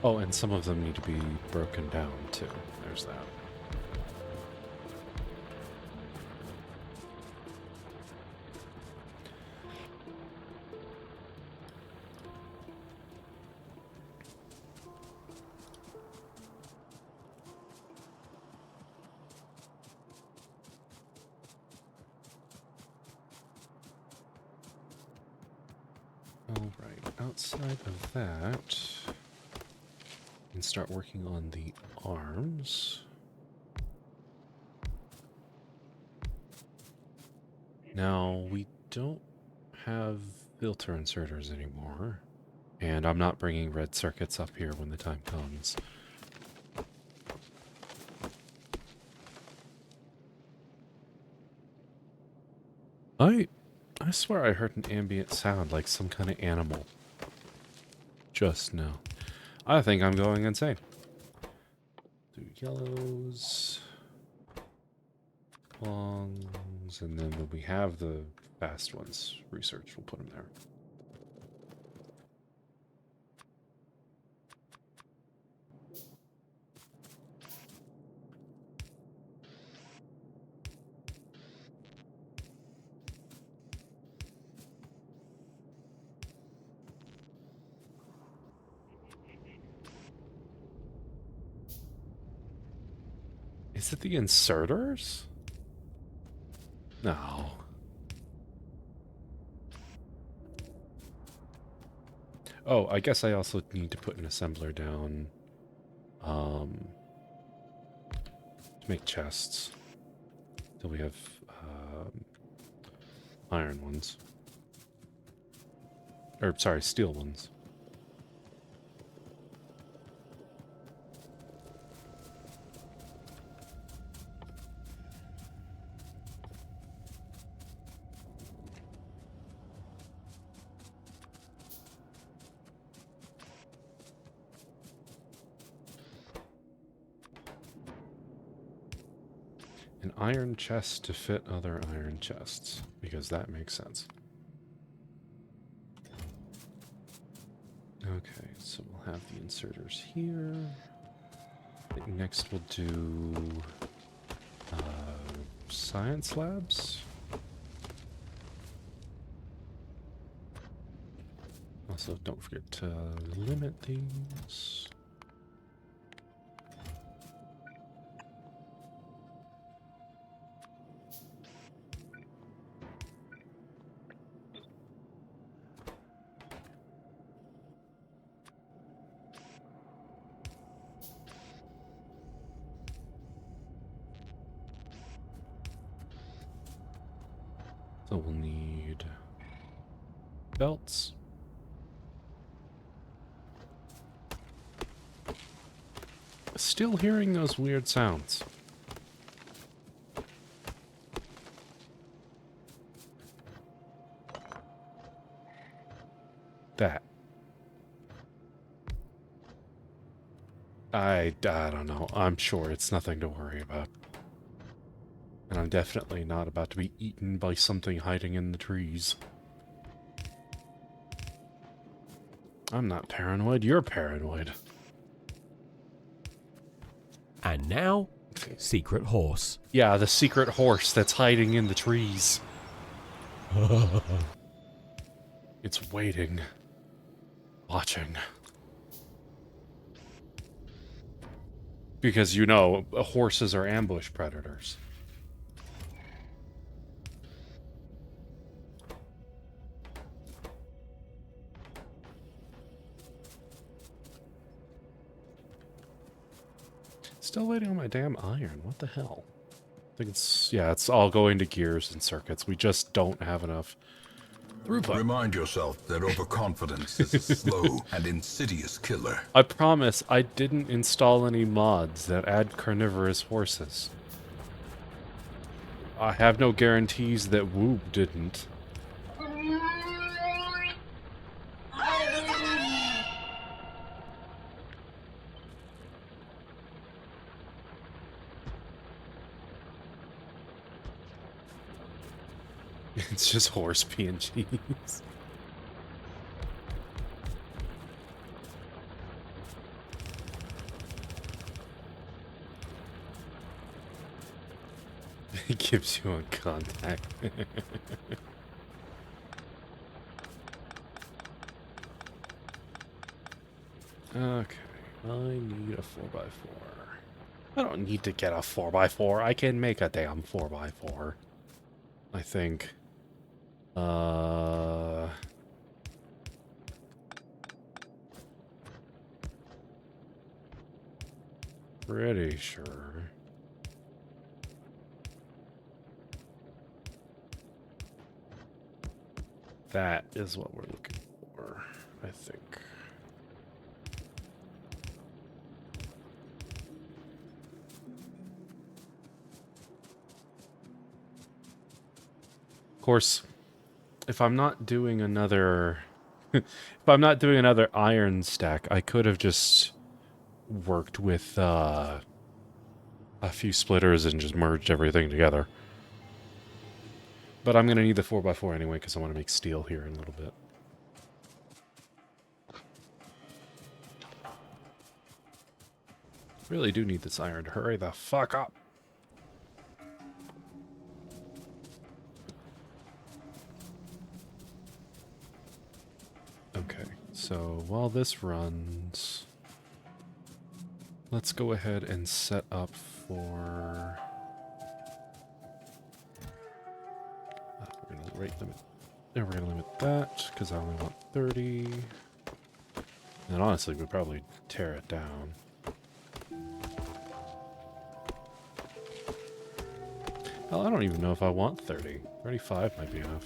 Oh, and some of them need to be broken down, too. There's that. All right, outside of that, and start working on the arms. Now, we don't have filter inserters anymore, and I'm not bringing red circuits up here when the time comes. I swear I heard an ambient sound like some kind of animal just now. I think I'm going insane. Do yellows, longs, and then when we have the fast ones researched, we'll put them there. Is it the inserters? No. Oh, I guess I also need to put an assembler down to make chests. So we have iron ones. Or, sorry, steel ones. An iron chest to fit other iron chests, because that makes sense. Okay, so we'll have the inserters here. I think next we'll do science labs. Also, don't forget to limit these. So we'll need belts. Still hearing those weird sounds. That. I don't know. I'm sure it's nothing to worry about. And I'm definitely not about to be eaten by something hiding in the trees. I'm not paranoid, you're paranoid. And now, secret horse. Yeah, the secret horse that's hiding in the trees. It's waiting. Watching. Because, you know, horses are ambush predators. Still waiting on my damn iron. What the hell? I think it's, yeah, it's all going to gears and circuits. We just don't have enough throughput. Remind yourself that overconfidence is a slow and insidious killer. I promise I didn't install any mods that add carnivorous horses. I have no guarantees that Whoop didn't. It's just horse PNGs. It gives you a contact. Okay, I need a 4x4. I don't need to get a 4x4. I can make a damn 4x4. I think. Pretty sure. That is what we're looking for, I think. Of course, if I'm not doing another iron stack, I could have just worked with a few splitters and just merged everything together. But I'm going to need the 4x4 anyway because I want to make steel here in a little bit. Really do need this iron to hurry the fuck up. Okay, so while this runs, let's go ahead and set up for... we're going to rate limit. And we're going to limit that, because I only want 30. And honestly, we'd probably tear it down. Hell, I don't even know if I want 30. 35 might be enough.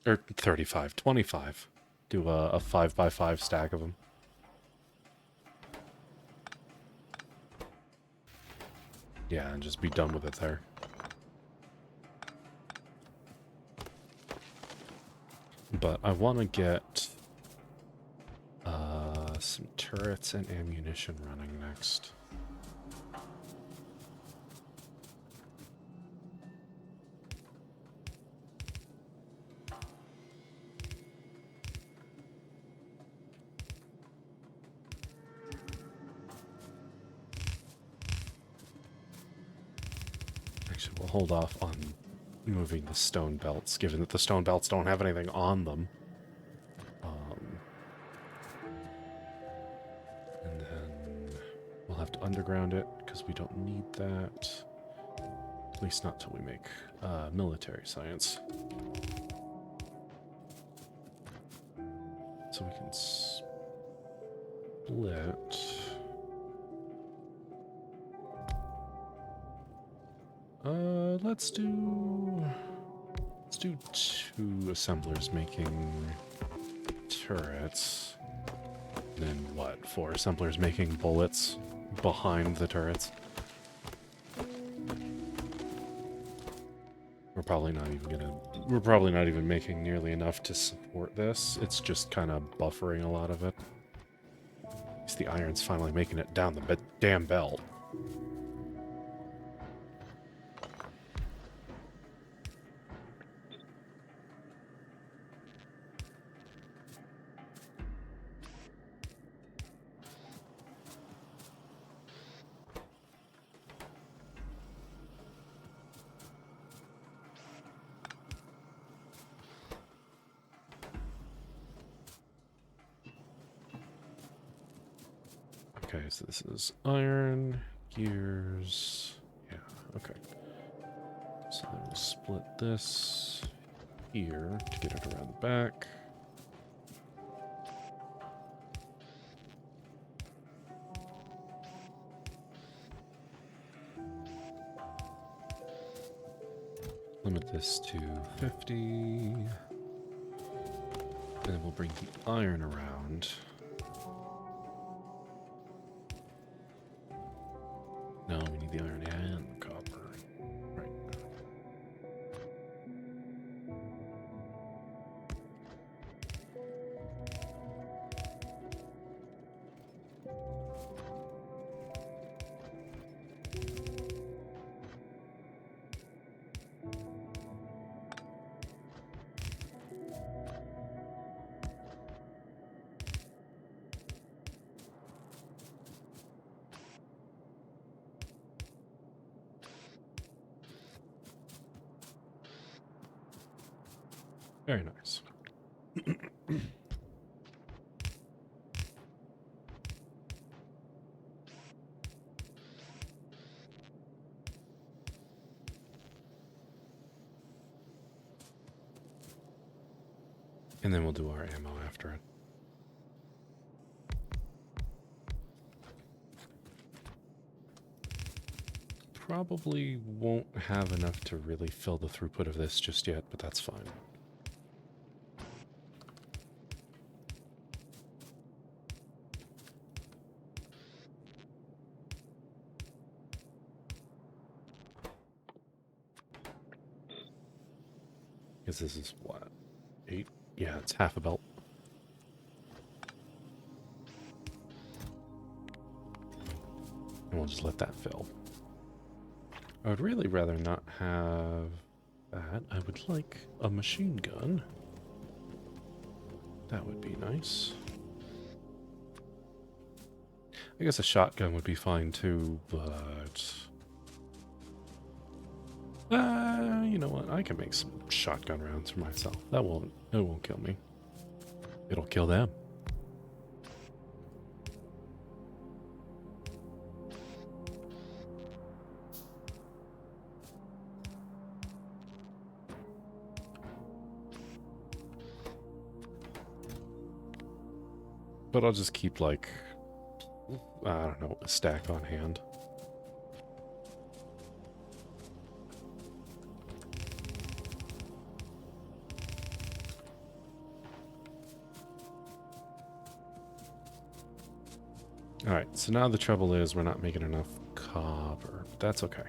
Or 35, 25. Do a 5x5 stack of them. Yeah, and just be done with it there. But I want to get some turrets and ammunition running next. Actually, we'll hold off on moving the stone belts, given that the stone belts don't have anything on them. And then we'll have to underground it, because we don't need that. At least not till we make military science. So we can split... let's do 2 assemblers making turrets. Then what? 4 assemblers making bullets behind the turrets. We're probably not even making nearly enough to support this. It's just kind of buffering a lot of it. At least the iron's finally making it down the damn belt. Okay, so this is iron, gears, yeah, okay. So then we'll split this here to get it around the back. Limit this to 50. And then we'll bring the iron around. No, we need the iron and copper. Right. Very nice. And then we'll do our ammo after it. Probably won't have enough to really fill the throughput of this just yet, but that's fine. Because this is what? 8? Yeah, it's half a belt. And we'll just let that fill. I would really rather not have that. I would like a machine gun. That would be nice. I guess a shotgun would be fine too, but... you know what? I can make some shotgun rounds for myself. It won't kill me. It'll kill them. But I'll just keep, like, I don't know, a stack on hand. Alright, so now the trouble is we're not making enough copper, but that's okay.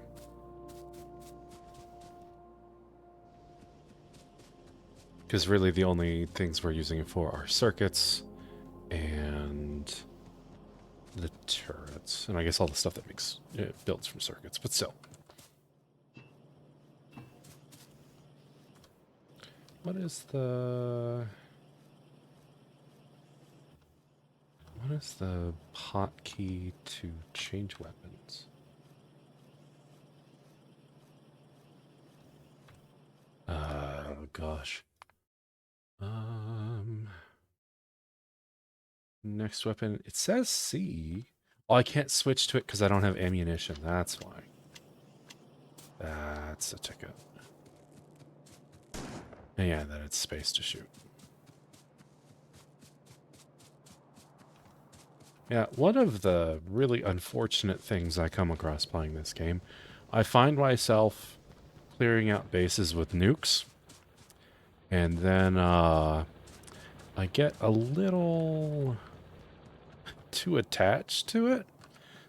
Because really the only things we're using it for are circuits and the turrets. And I guess all the stuff that makes it builds from circuits, but still. What is the hotkey to change weapons? Oh gosh. Next weapon. It says C. Oh, I can't switch to it because I don't have ammunition. That's why. That's a ticket. And yeah, then it's space to shoot. Yeah, one of the really unfortunate things I come across playing this game, I find myself clearing out bases with nukes, and then I get a little too attached to it.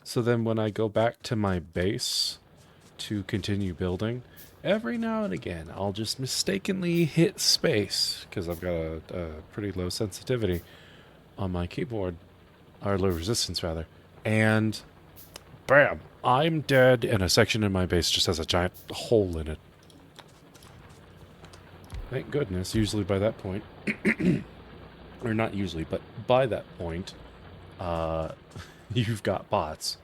So then when I go back to my base to continue building, every now and again I'll just mistakenly hit space because I've got a pretty low sensitivity on my keyboard, or low resistance rather, and bam, I'm dead and a section in my base just has a giant hole in it. Thank goodness, usually by that point, or not usually, but by that point, you've got bots.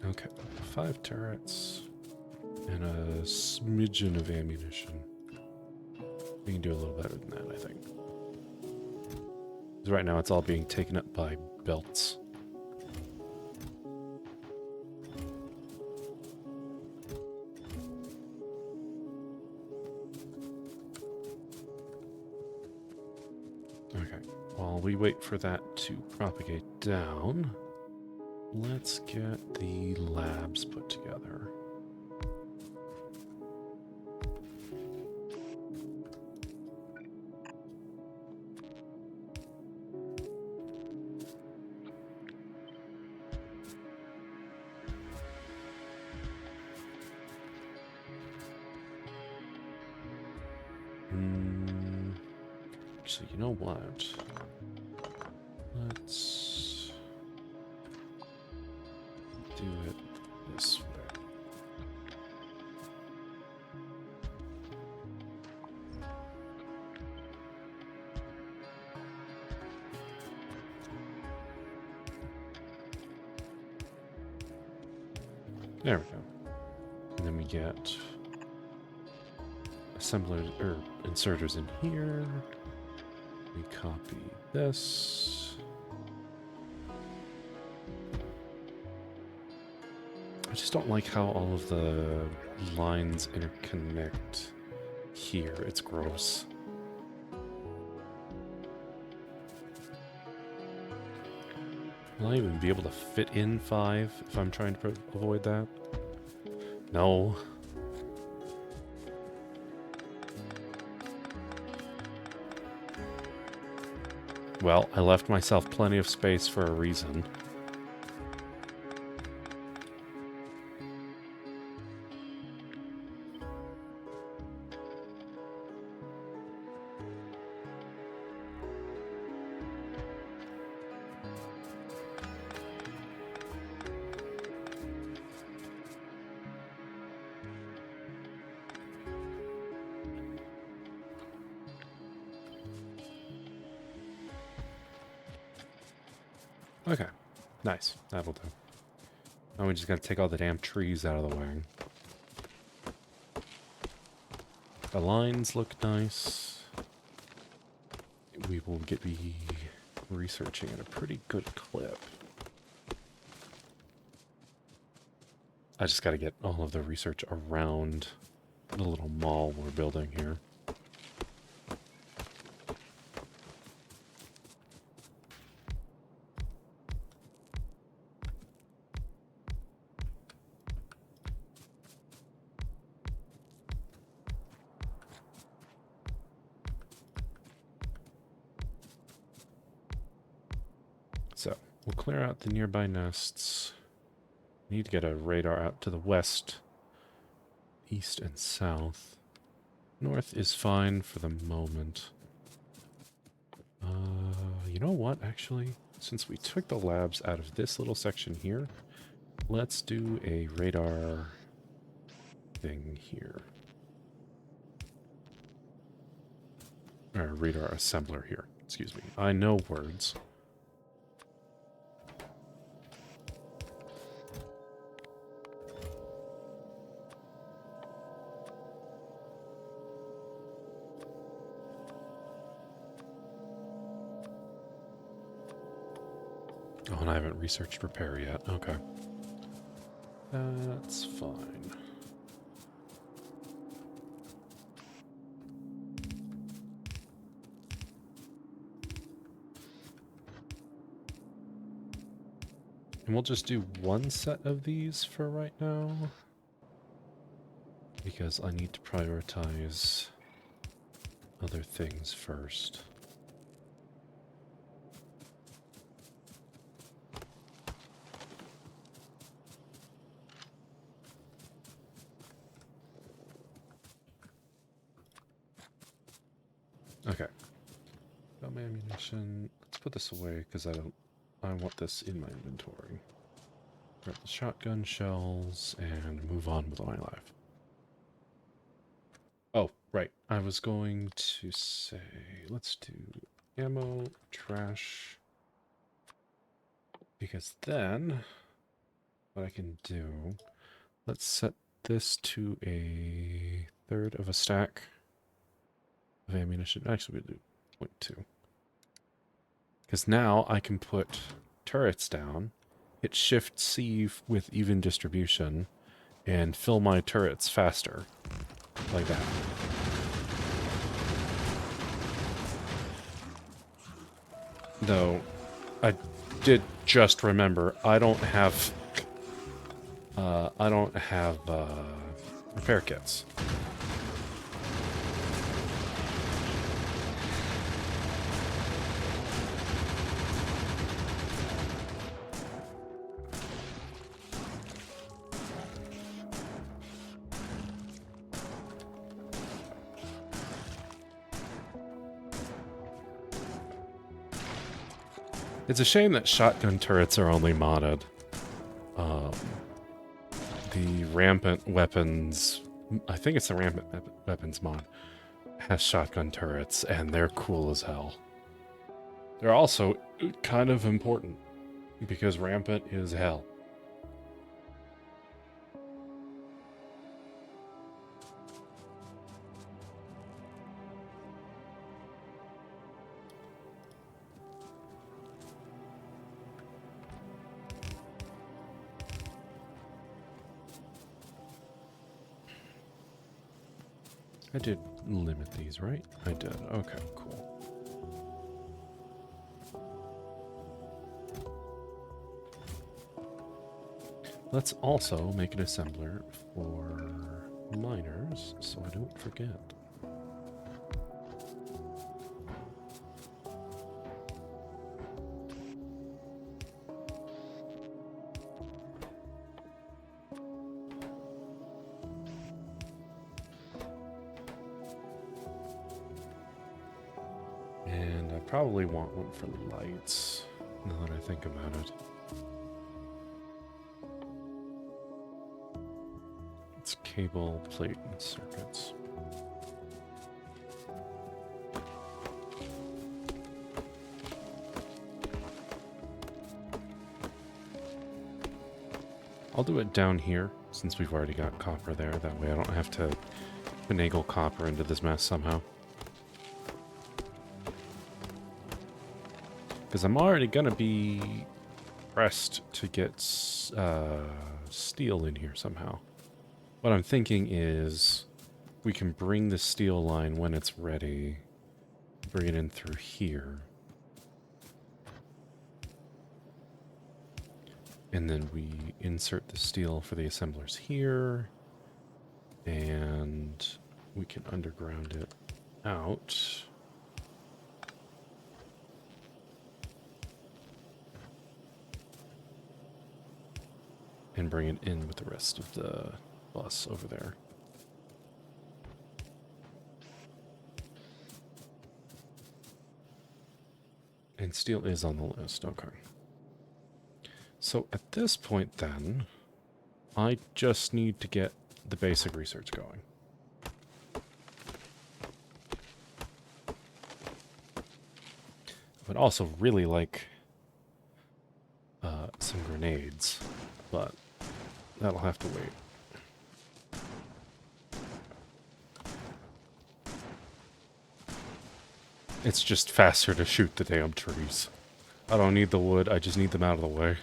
Okay, 5 turrets and a smidgen of ammunition. We can do a little better than that, I think. right now it's all being taken up by belts. Okay, while we wait for that to propagate down, let's get the labs put together. So you know what? Let's do it this way. There we go. And then we get assemblers or inserters in here. We copy this. I just don't like how all of the lines interconnect here. It's gross. Will I even be able to fit in 5 if I'm trying to avoid that? No. Well, I left myself plenty of space for a reason. Okay, nice. That'll do. Now we just gotta take all the damn trees out of the way. The lines look nice. We will be researching at a pretty good clip. I just gotta get all of the research around the little mall we're building here. So, we'll clear out the nearby nests. Need to get a radar out to the west, east, and south. North is fine for the moment. You know what, actually? Since we took the labs out of this little section here, let's do a radar thing here. Or a radar assembler here, excuse me. I know words. Oh, and I haven't researched repair yet. Okay. That's fine. And we'll just do one set of these for right now. Because I need to prioritize other things first. Okay. Got my ammunition. Let's put this away because I want this in my inventory. Grab the shotgun shells and move on with my life. Oh, right. I was going to say, let's do ammo, trash. Because then, what I can do, let's set this to a third of a stack of ammunition. Actually, we'll do 0.2. Because now I can put turrets down, hit Shift C with even distribution, and fill my turrets faster. Like that. Though, I did just remember, I don't have repair kits. It's a shame that shotgun turrets are only modded. The rampant weapons, I think it's the rampant weapons mod, has shotgun turrets, and they're cool as hell. They're also kind of important, because rampant is hell. I did limit these, right? I did. Okay, cool. Let's also make an assembler for miners, so I don't forget. And I probably want one for lights, now that I think about it. It's cable, plate, and circuits. I'll do it down here, since we've already got copper there. That way I don't have to finagle copper into this mess somehow. Because I'm already going to be pressed to get steel in here somehow. What I'm thinking is we can bring the steel line when it's ready, bring it in through here. And then we insert the steel for the assemblers here, and we can underground it out. And bring it in with the rest of the bus over there. And steel is on the list, okay. So at this point then, I just need to get the basic research going. I would also really like some grenades, but that'll have to wait. It's just faster to shoot the damn trees. I don't need the wood, I just need them out of the way.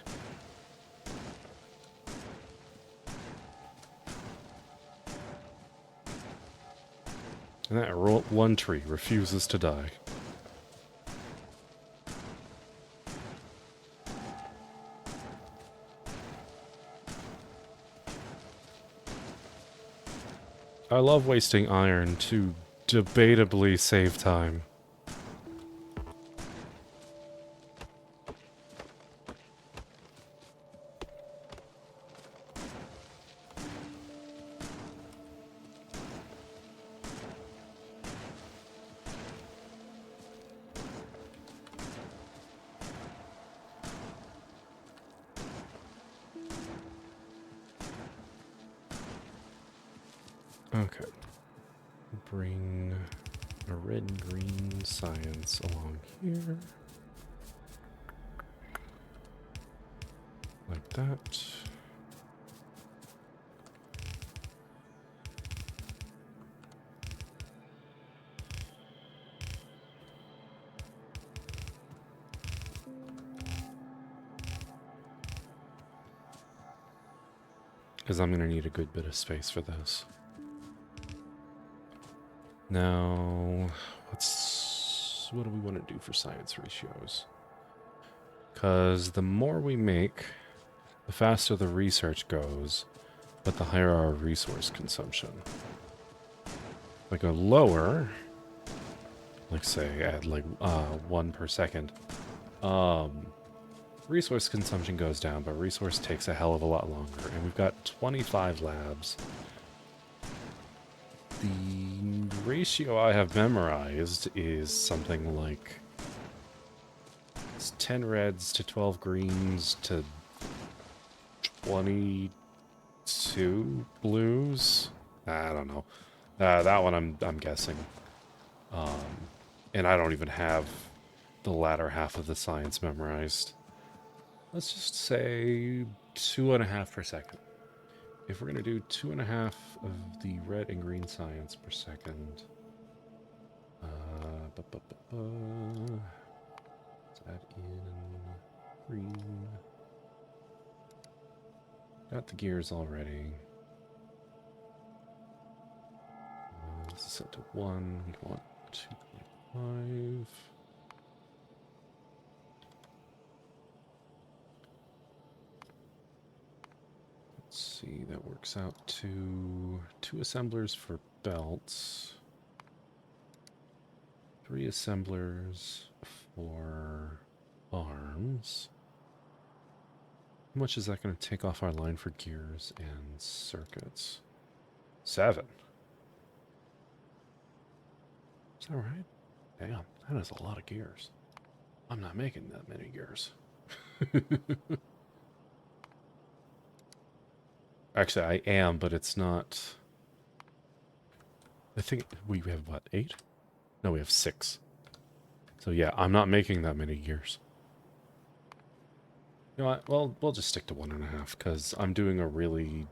And that one tree refuses to die. I love wasting iron to debatably save time. Okay. Bring a red-green science along here. Like that. because I'm going to need a good bit of space for this. Now, what do we want to do for science ratios? Because the more we make, the faster the research goes, but the higher our resource consumption. If I go lower, like say at like 1 per second, resource consumption goes down, but resource takes a hell of a lot longer. And we've got 25 labs. The ratio I have memorized is something like it's 10 reds to 12 greens to 22 blues. I don't know. That one I'm guessing. And I don't even have the latter half of the science memorized. Let's just say 2.5 per second. If we're gonna do 2.5 of the red and green science per second, let's add in green. Got the gears already. This is set to 1. We want 2.5. Let's see, that works out to 2 assemblers for belts, 3 assemblers for arms. How much is that going to take off our line for gears and circuits? 7. Is that right? Damn, that is a lot of gears. I'm not making that many gears. Actually, I am, but it's not... I think we have, what, 8? No, we have 6. So yeah, I'm not making that many gears. You know what? Well, we'll just stick to 1.5, because I'm doing a really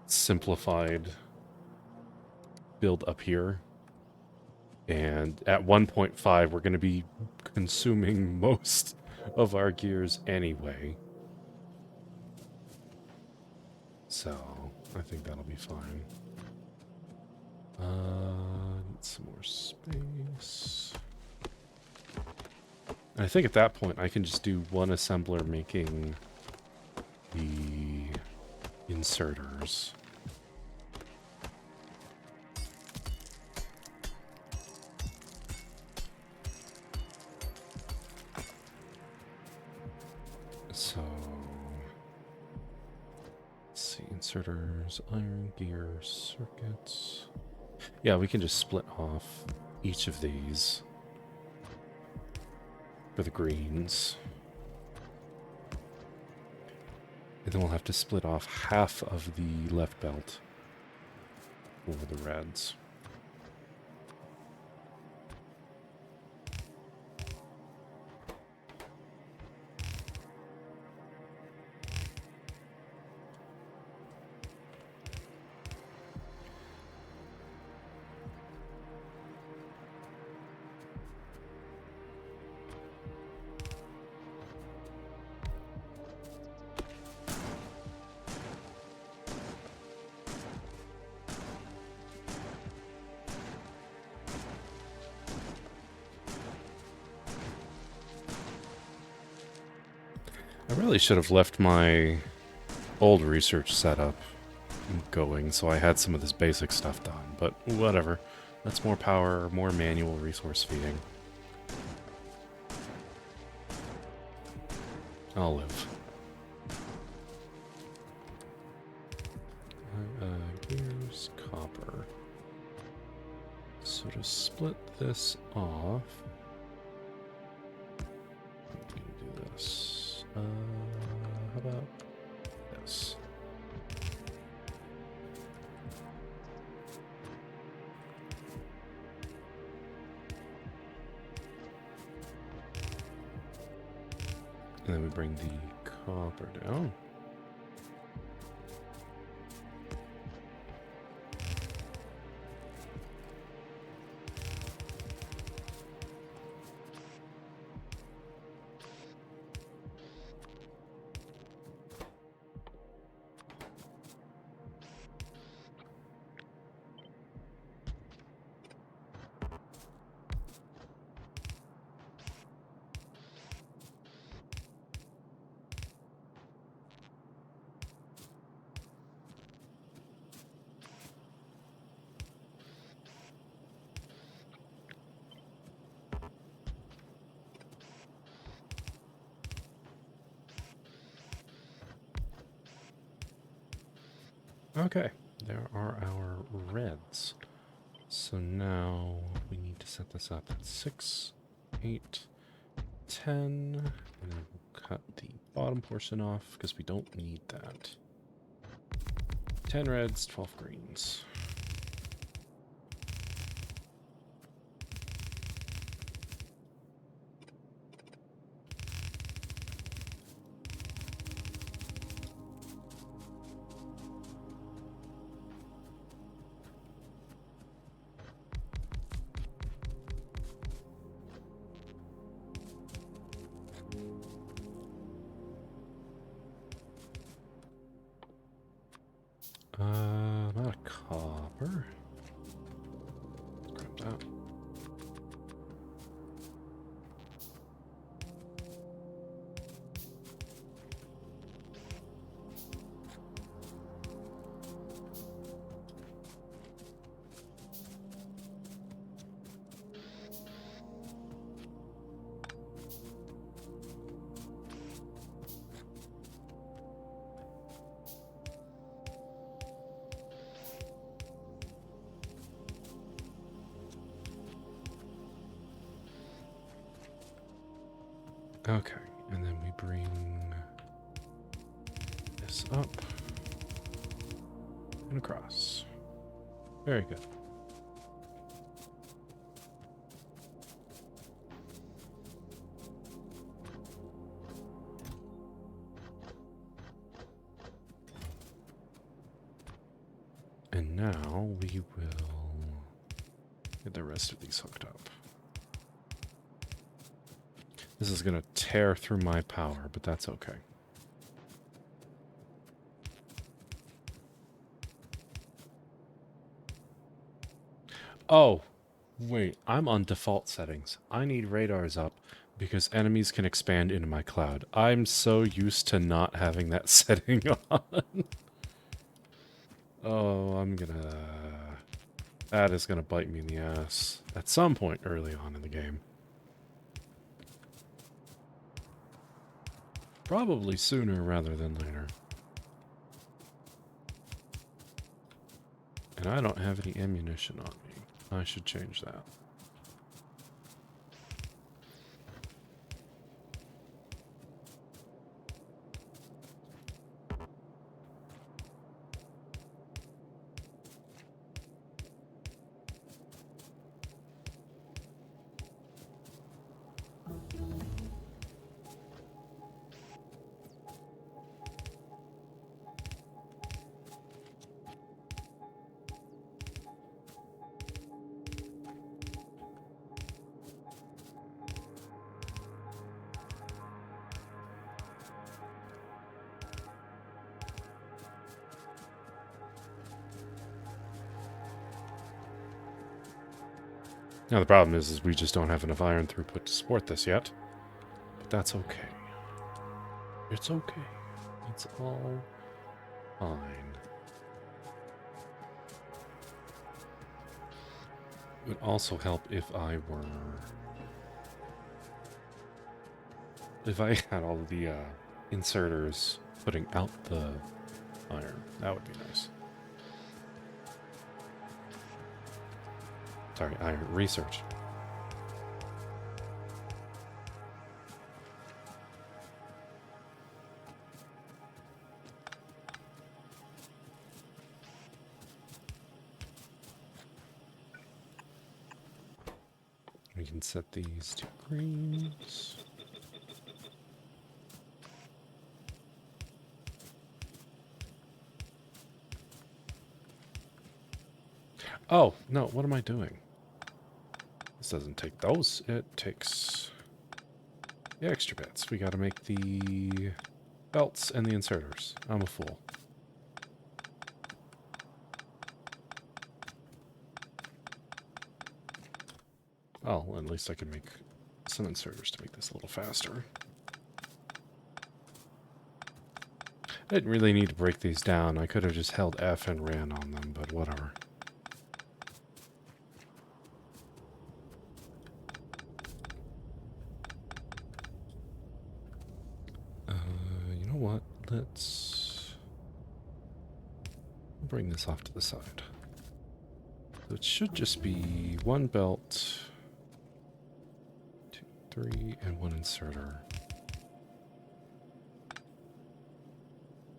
simplified build up here. And at 1.5, we're going to be consuming most of our gears anyway. So, I think that'll be fine. Need some more space. And I think at that point, I can just do one assembler making the inserters. So, let's see, inserters, iron, gear, circuits. Yeah, we can just split off each of these for the greens. And then we'll have to split off half of the left belt for the reds. I really should have left my old research setup going so I had some of this basic stuff done, but whatever. That's more power, more manual resource feeding. I'll live. Gears, copper. So to split this off, we can do this. How about this? And then we bring the copper down. Okay, there are our reds. So now we need to set this up at 6, 8, 10, and then we'll cut the bottom portion off because we don't need that. 10 reds, 12 greens. Not a copper. Grab that. Okay, and then we bring this up and across. Very good. And now we will get the rest of these hooked up. This is going to tear through my power, but that's okay. Oh, wait, I'm on default settings. I need radars up because enemies can expand into my cloud. I'm so used to not having that setting on. Oh, that is gonna bite me in the ass at some point early on in the game. Probably sooner rather than later. And I don't have any ammunition on me. I should change that. Now the problem is we just don't have enough iron throughput to support this yet. But that's okay. It's okay. It's all fine. It would also help if I had all of the inserters putting out the iron. That would be nice. Sorry, iron research. We can set these to greens. Oh, no, what am I doing? This doesn't take those. It takes the extra bits. We gotta make the belts and the inserters. I'm a fool. Oh, at least I can make some inserters to make this a little faster. I didn't really need to break these down. I could have just held F and ran on them, but whatever. You know what? Let's bring this off to the side. So it should just be one belt, 2, 3, and one inserter.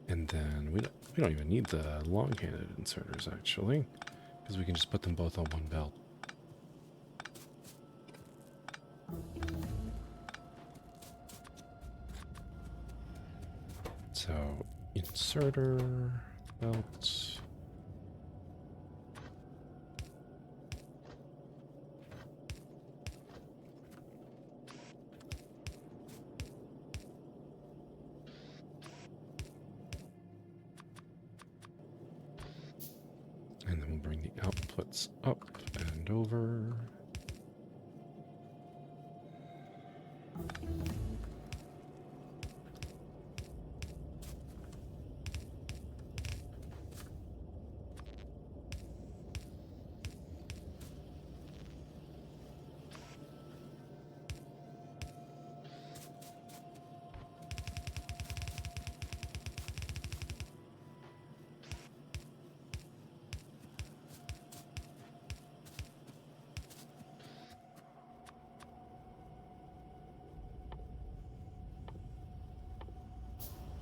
And then we don't even need the long-handed inserters actually, because we can just put them both on one belt. So inserter, belt. And then we'll bring the outputs up and over.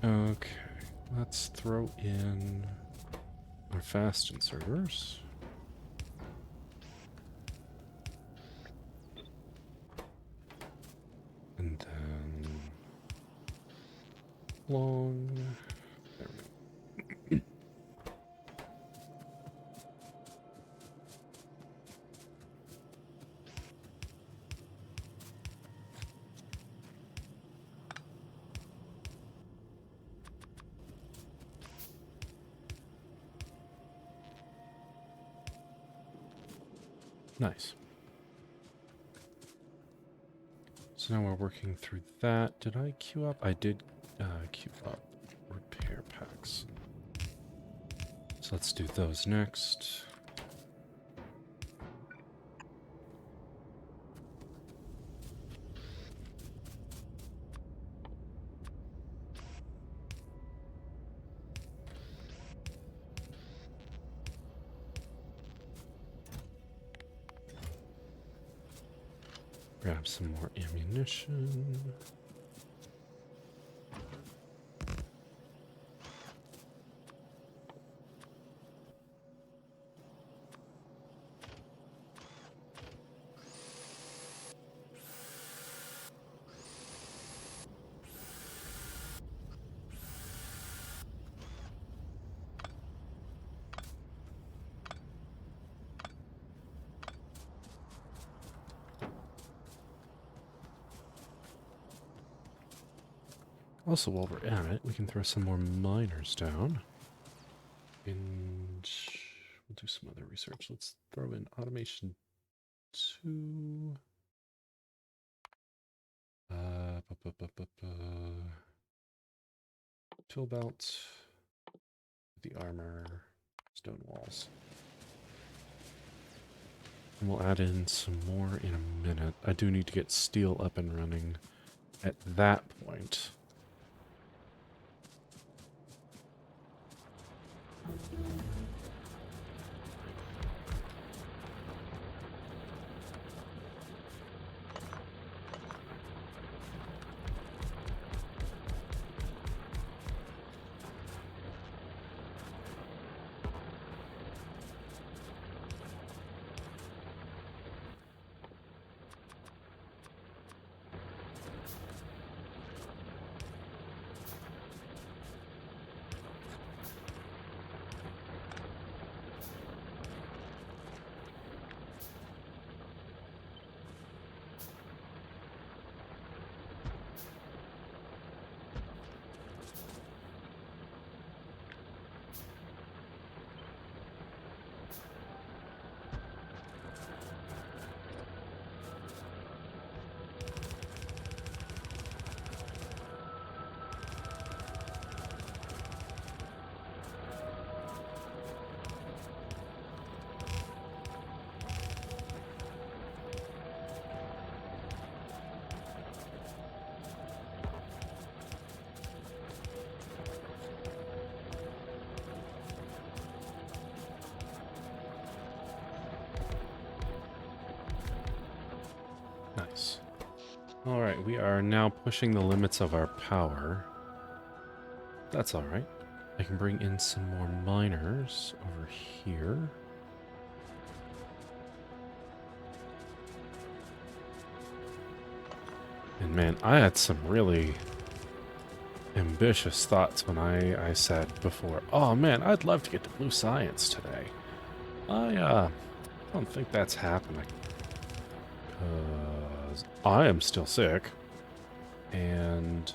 Okay, let's throw in our fast inserters. And then long. There we go. Nice. So now we're working through that. Did I queue up? I did queue up repair packs. So let's do those next. Grab some more ammunition. Also, while we're at it, we can throw some more miners down. And we'll do some other research. Let's throw in automation 2. Tool belt. The armor. Stone walls. And we'll add in some more in a minute. I do need to get steel up and running at that point. Alright, we are now pushing the limits of our power. That's alright. I can bring in some more miners over here. And man, I had some really ambitious thoughts when I said before, oh man, I'd love to get to blue science today. I don't think that's happening. 'Cause I am still sick. And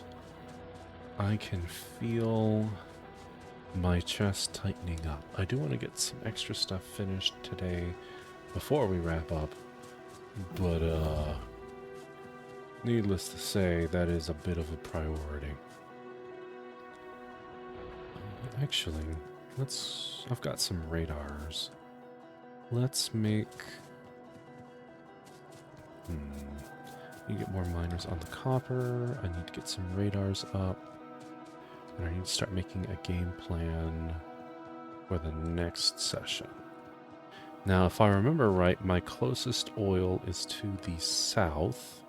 I can feel my chest tightening up. I do want to get some extra stuff finished today before we wrap up. But, needless to say, that is a bit of a priority. Actually, I've got some radars. Let's make... You get more miners on the copper. I need to get some radars up. And I need to start making a game plan for the next session. Now, if I remember right, my closest oil is to the south.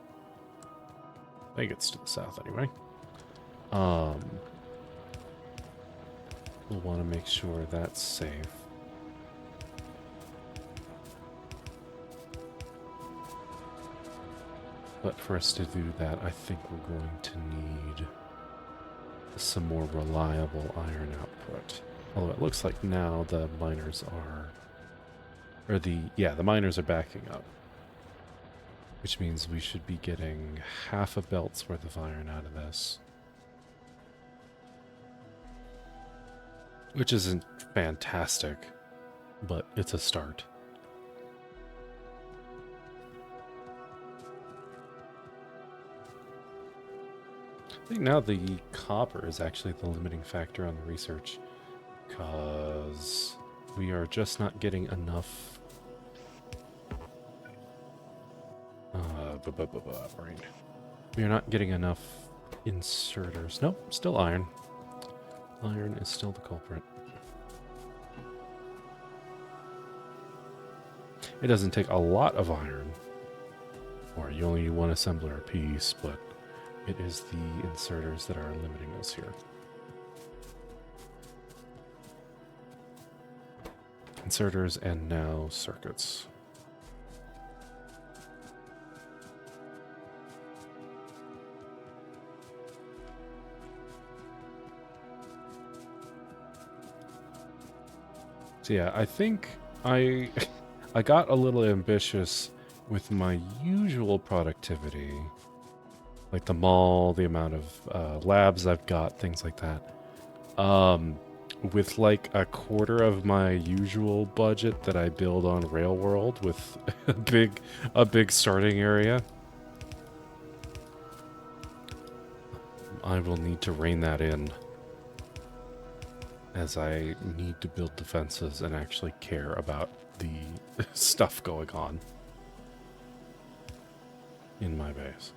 I think it's to the south anyway. We'll want to make sure that's safe. But for us to do that, I think we're going to need some more reliable iron output. Although it looks like now the miners are... the miners are backing up. Which means we should be getting half a belt's worth of iron out of this. Which isn't fantastic, but it's a start. I think now the copper is actually the limiting factor on the research, because we are just not getting enough brain. We are not getting enough inserters. Nope, still iron. Iron is still the culprit. It doesn't take a lot of iron, or you only need one assembler a piece, but it is the inserters that are limiting us here. Inserters and now circuits. So yeah, I think I got a little ambitious with my usual productivity. Like the mall, the amount of labs I've got, things like that. With like a quarter of my usual budget that I build on Railworld with a big starting area. I will need to rein that in, as I need to build defenses and actually care about the stuff going on in my base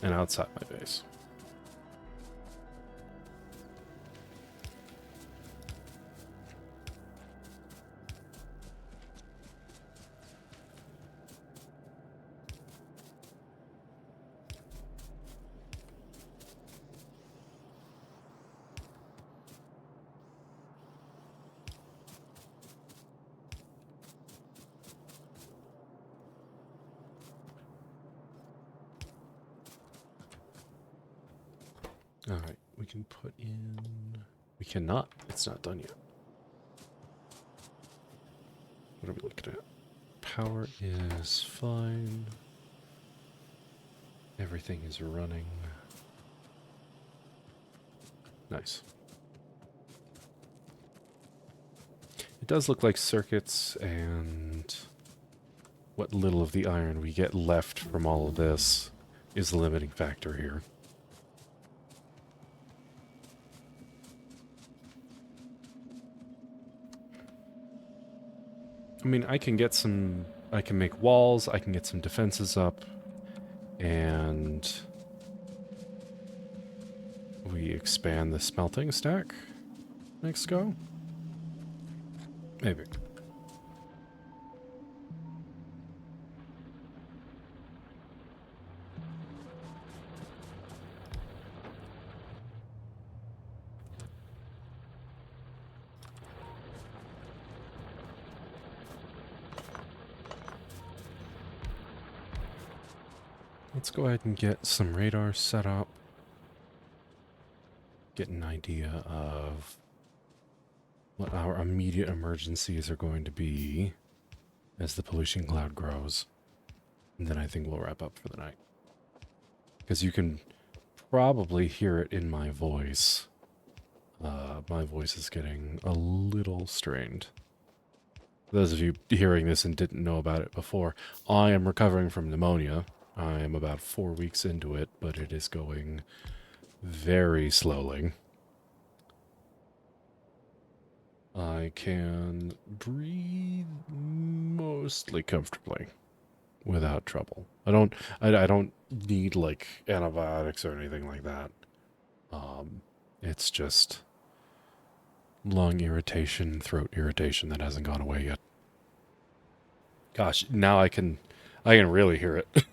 and outside my base. Alright, we can put in... We cannot. It's not done yet. What are we looking at? Power is fine. Everything is running. Nice. It does look like circuits and what little of the iron we get left from all of this is the limiting factor here. I mean, I can make walls, I can get some defenses up, and we expand the smelting stack next go? Maybe. let's go ahead and get some radar set up. Get an idea of what our immediate emergencies are going to be as the pollution cloud grows. And then I think we'll wrap up for the night. Because you can probably hear it in my voice. My voice is getting a little strained. Those of you hearing this and didn't know about it before, I am recovering from pneumonia. I am about 4 weeks into it, but it is going very slowly. I can breathe mostly comfortably without trouble. I don't need like antibiotics or anything like that. It's just lung irritation, throat irritation that hasn't gone away yet. Gosh, now I can really hear it.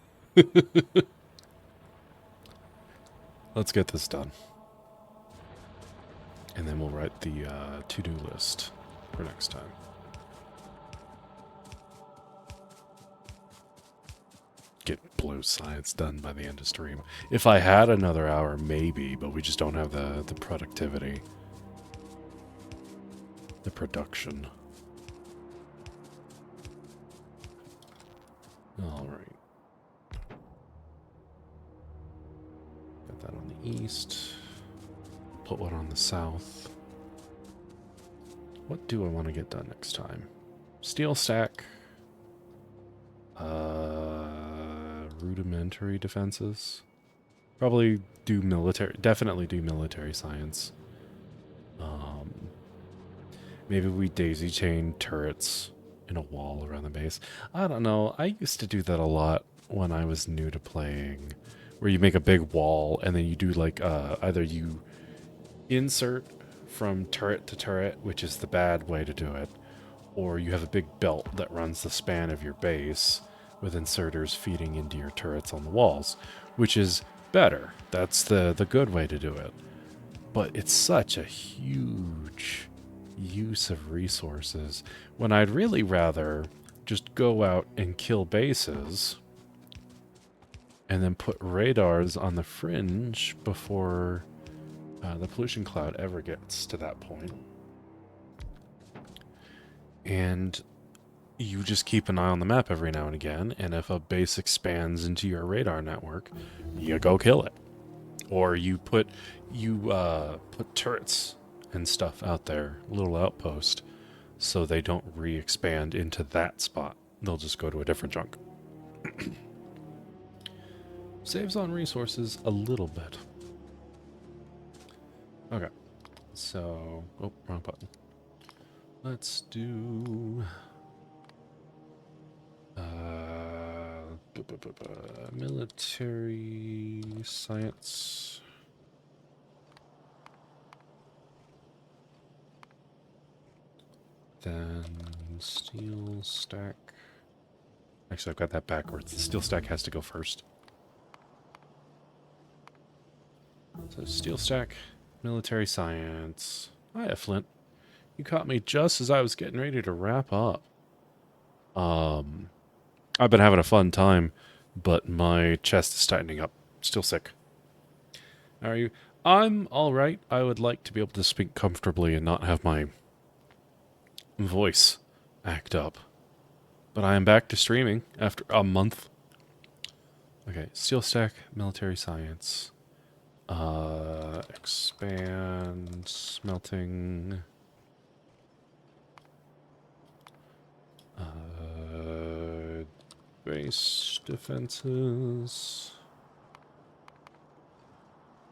Let's get this done. And then we'll write the to-do list for next time. Get blue science done by the end of stream. If I had another hour, maybe, but we just don't have the productivity. The production. Alright. Got that on the east. Put one on the south. What do I want to get done next time? Steel stack. Rudimentary defenses. Probably do military. Definitely do military science. Maybe we daisy chain turrets in a wall around the base. I don't know. I used to do that a lot when I was new to playing, where you make a big wall and then you do like either you insert from turret to turret, which is the bad way to do it, or you have a big belt that runs the span of your base with inserters feeding into your turrets on the walls, which is better. That's the good way to do it. But it's such a huge use of resources when I'd really rather just go out and kill bases and then put radars on the fringe before the pollution cloud ever gets to that point. And you just keep an eye on the map every now and again, and if a base expands into your radar network, you go kill it. Or you put turrets and stuff out there, little outpost, so they don't re-expand into that spot. They'll just go to a different chunk. Saves on resources a little bit. Okay, so... oh, wrong button. Let's do... military science. Then steel stack. Actually, I've got that backwards. The steel stack has to go first. So steel stack, military science. Hiya, Flint. You caught me just as I was getting ready to wrap up. I've been having a fun time, but my chest is tightening up. Still sick. How are you? I'm alright. I would like to be able to speak comfortably and not have my voice act up. But I am back to streaming after a month. Okay, steel stack, military science. Expand, smelting. Base defenses.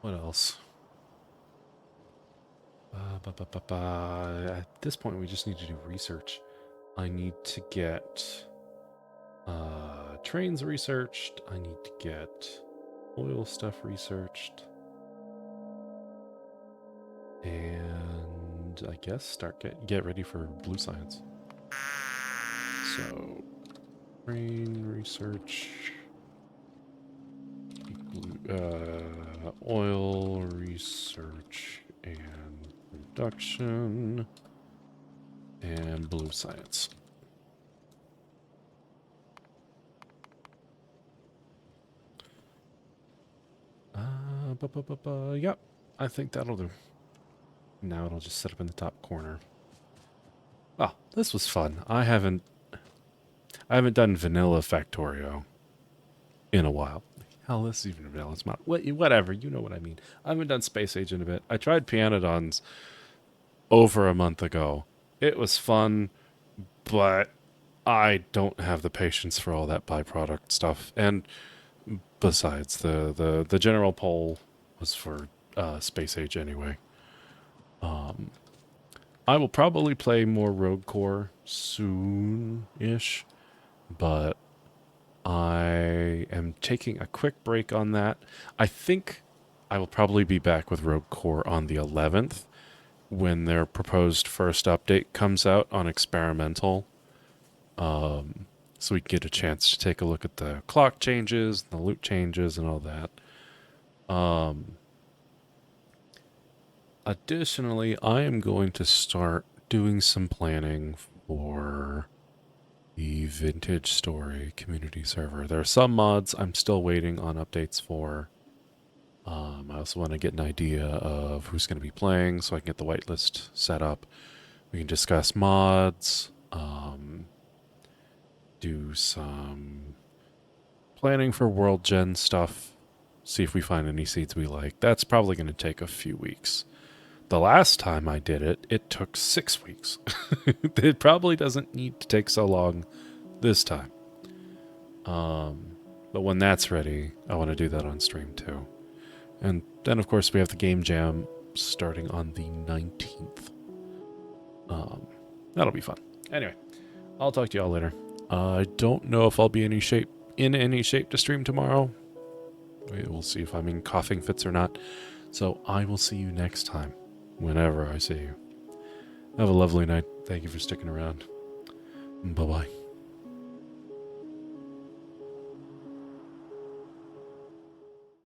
What else? At this point, we just need to do research. I need to get trains researched. I need to get oil stuff researched. And I guess get ready for blue science. So, train research, oil research and production, and blue science. Yep, I think that'll do. Now it'll just sit up in the top corner. Oh, this was fun. I haven't done vanilla Factorio in a while. Hell, this is even vanilla. It's not. Whatever, you know what I mean. I haven't done Space Age in a bit. I tried Pianodons over a month ago. It was fun, but I don't have the patience for all that byproduct stuff. And besides, the general poll was for Space Age anyway. I will probably play more Rogue Core soon-ish, but I am taking a quick break on that. I think I will probably be back with Rogue Core on the 11th when their proposed first update comes out on experimental. So we can get a chance to take a look at the clock changes, the loot changes, and all that. Additionally, I am going to start doing some planning for the Vintage Story community server. There are some mods I'm still waiting on updates for. I also want to get an idea of who's going to be playing so I can get the whitelist set up. We can discuss mods, do some planning for World Gen stuff, see if we find any seeds we like. That's probably going to take a few weeks. The last time I did it, it took 6 weeks. It probably doesn't need to take so long this time. But when that's ready, I want to do that on stream too. And then, of course, we have the game jam starting on the 19th. That'll be fun. Anyway, I'll talk to y'all later. I don't know if I'll be in any shape to stream tomorrow. We'll see if I'm in coughing fits or not. So I will see you next time, whenever I see you. Have a lovely night. Thank you for sticking around. Bye-bye.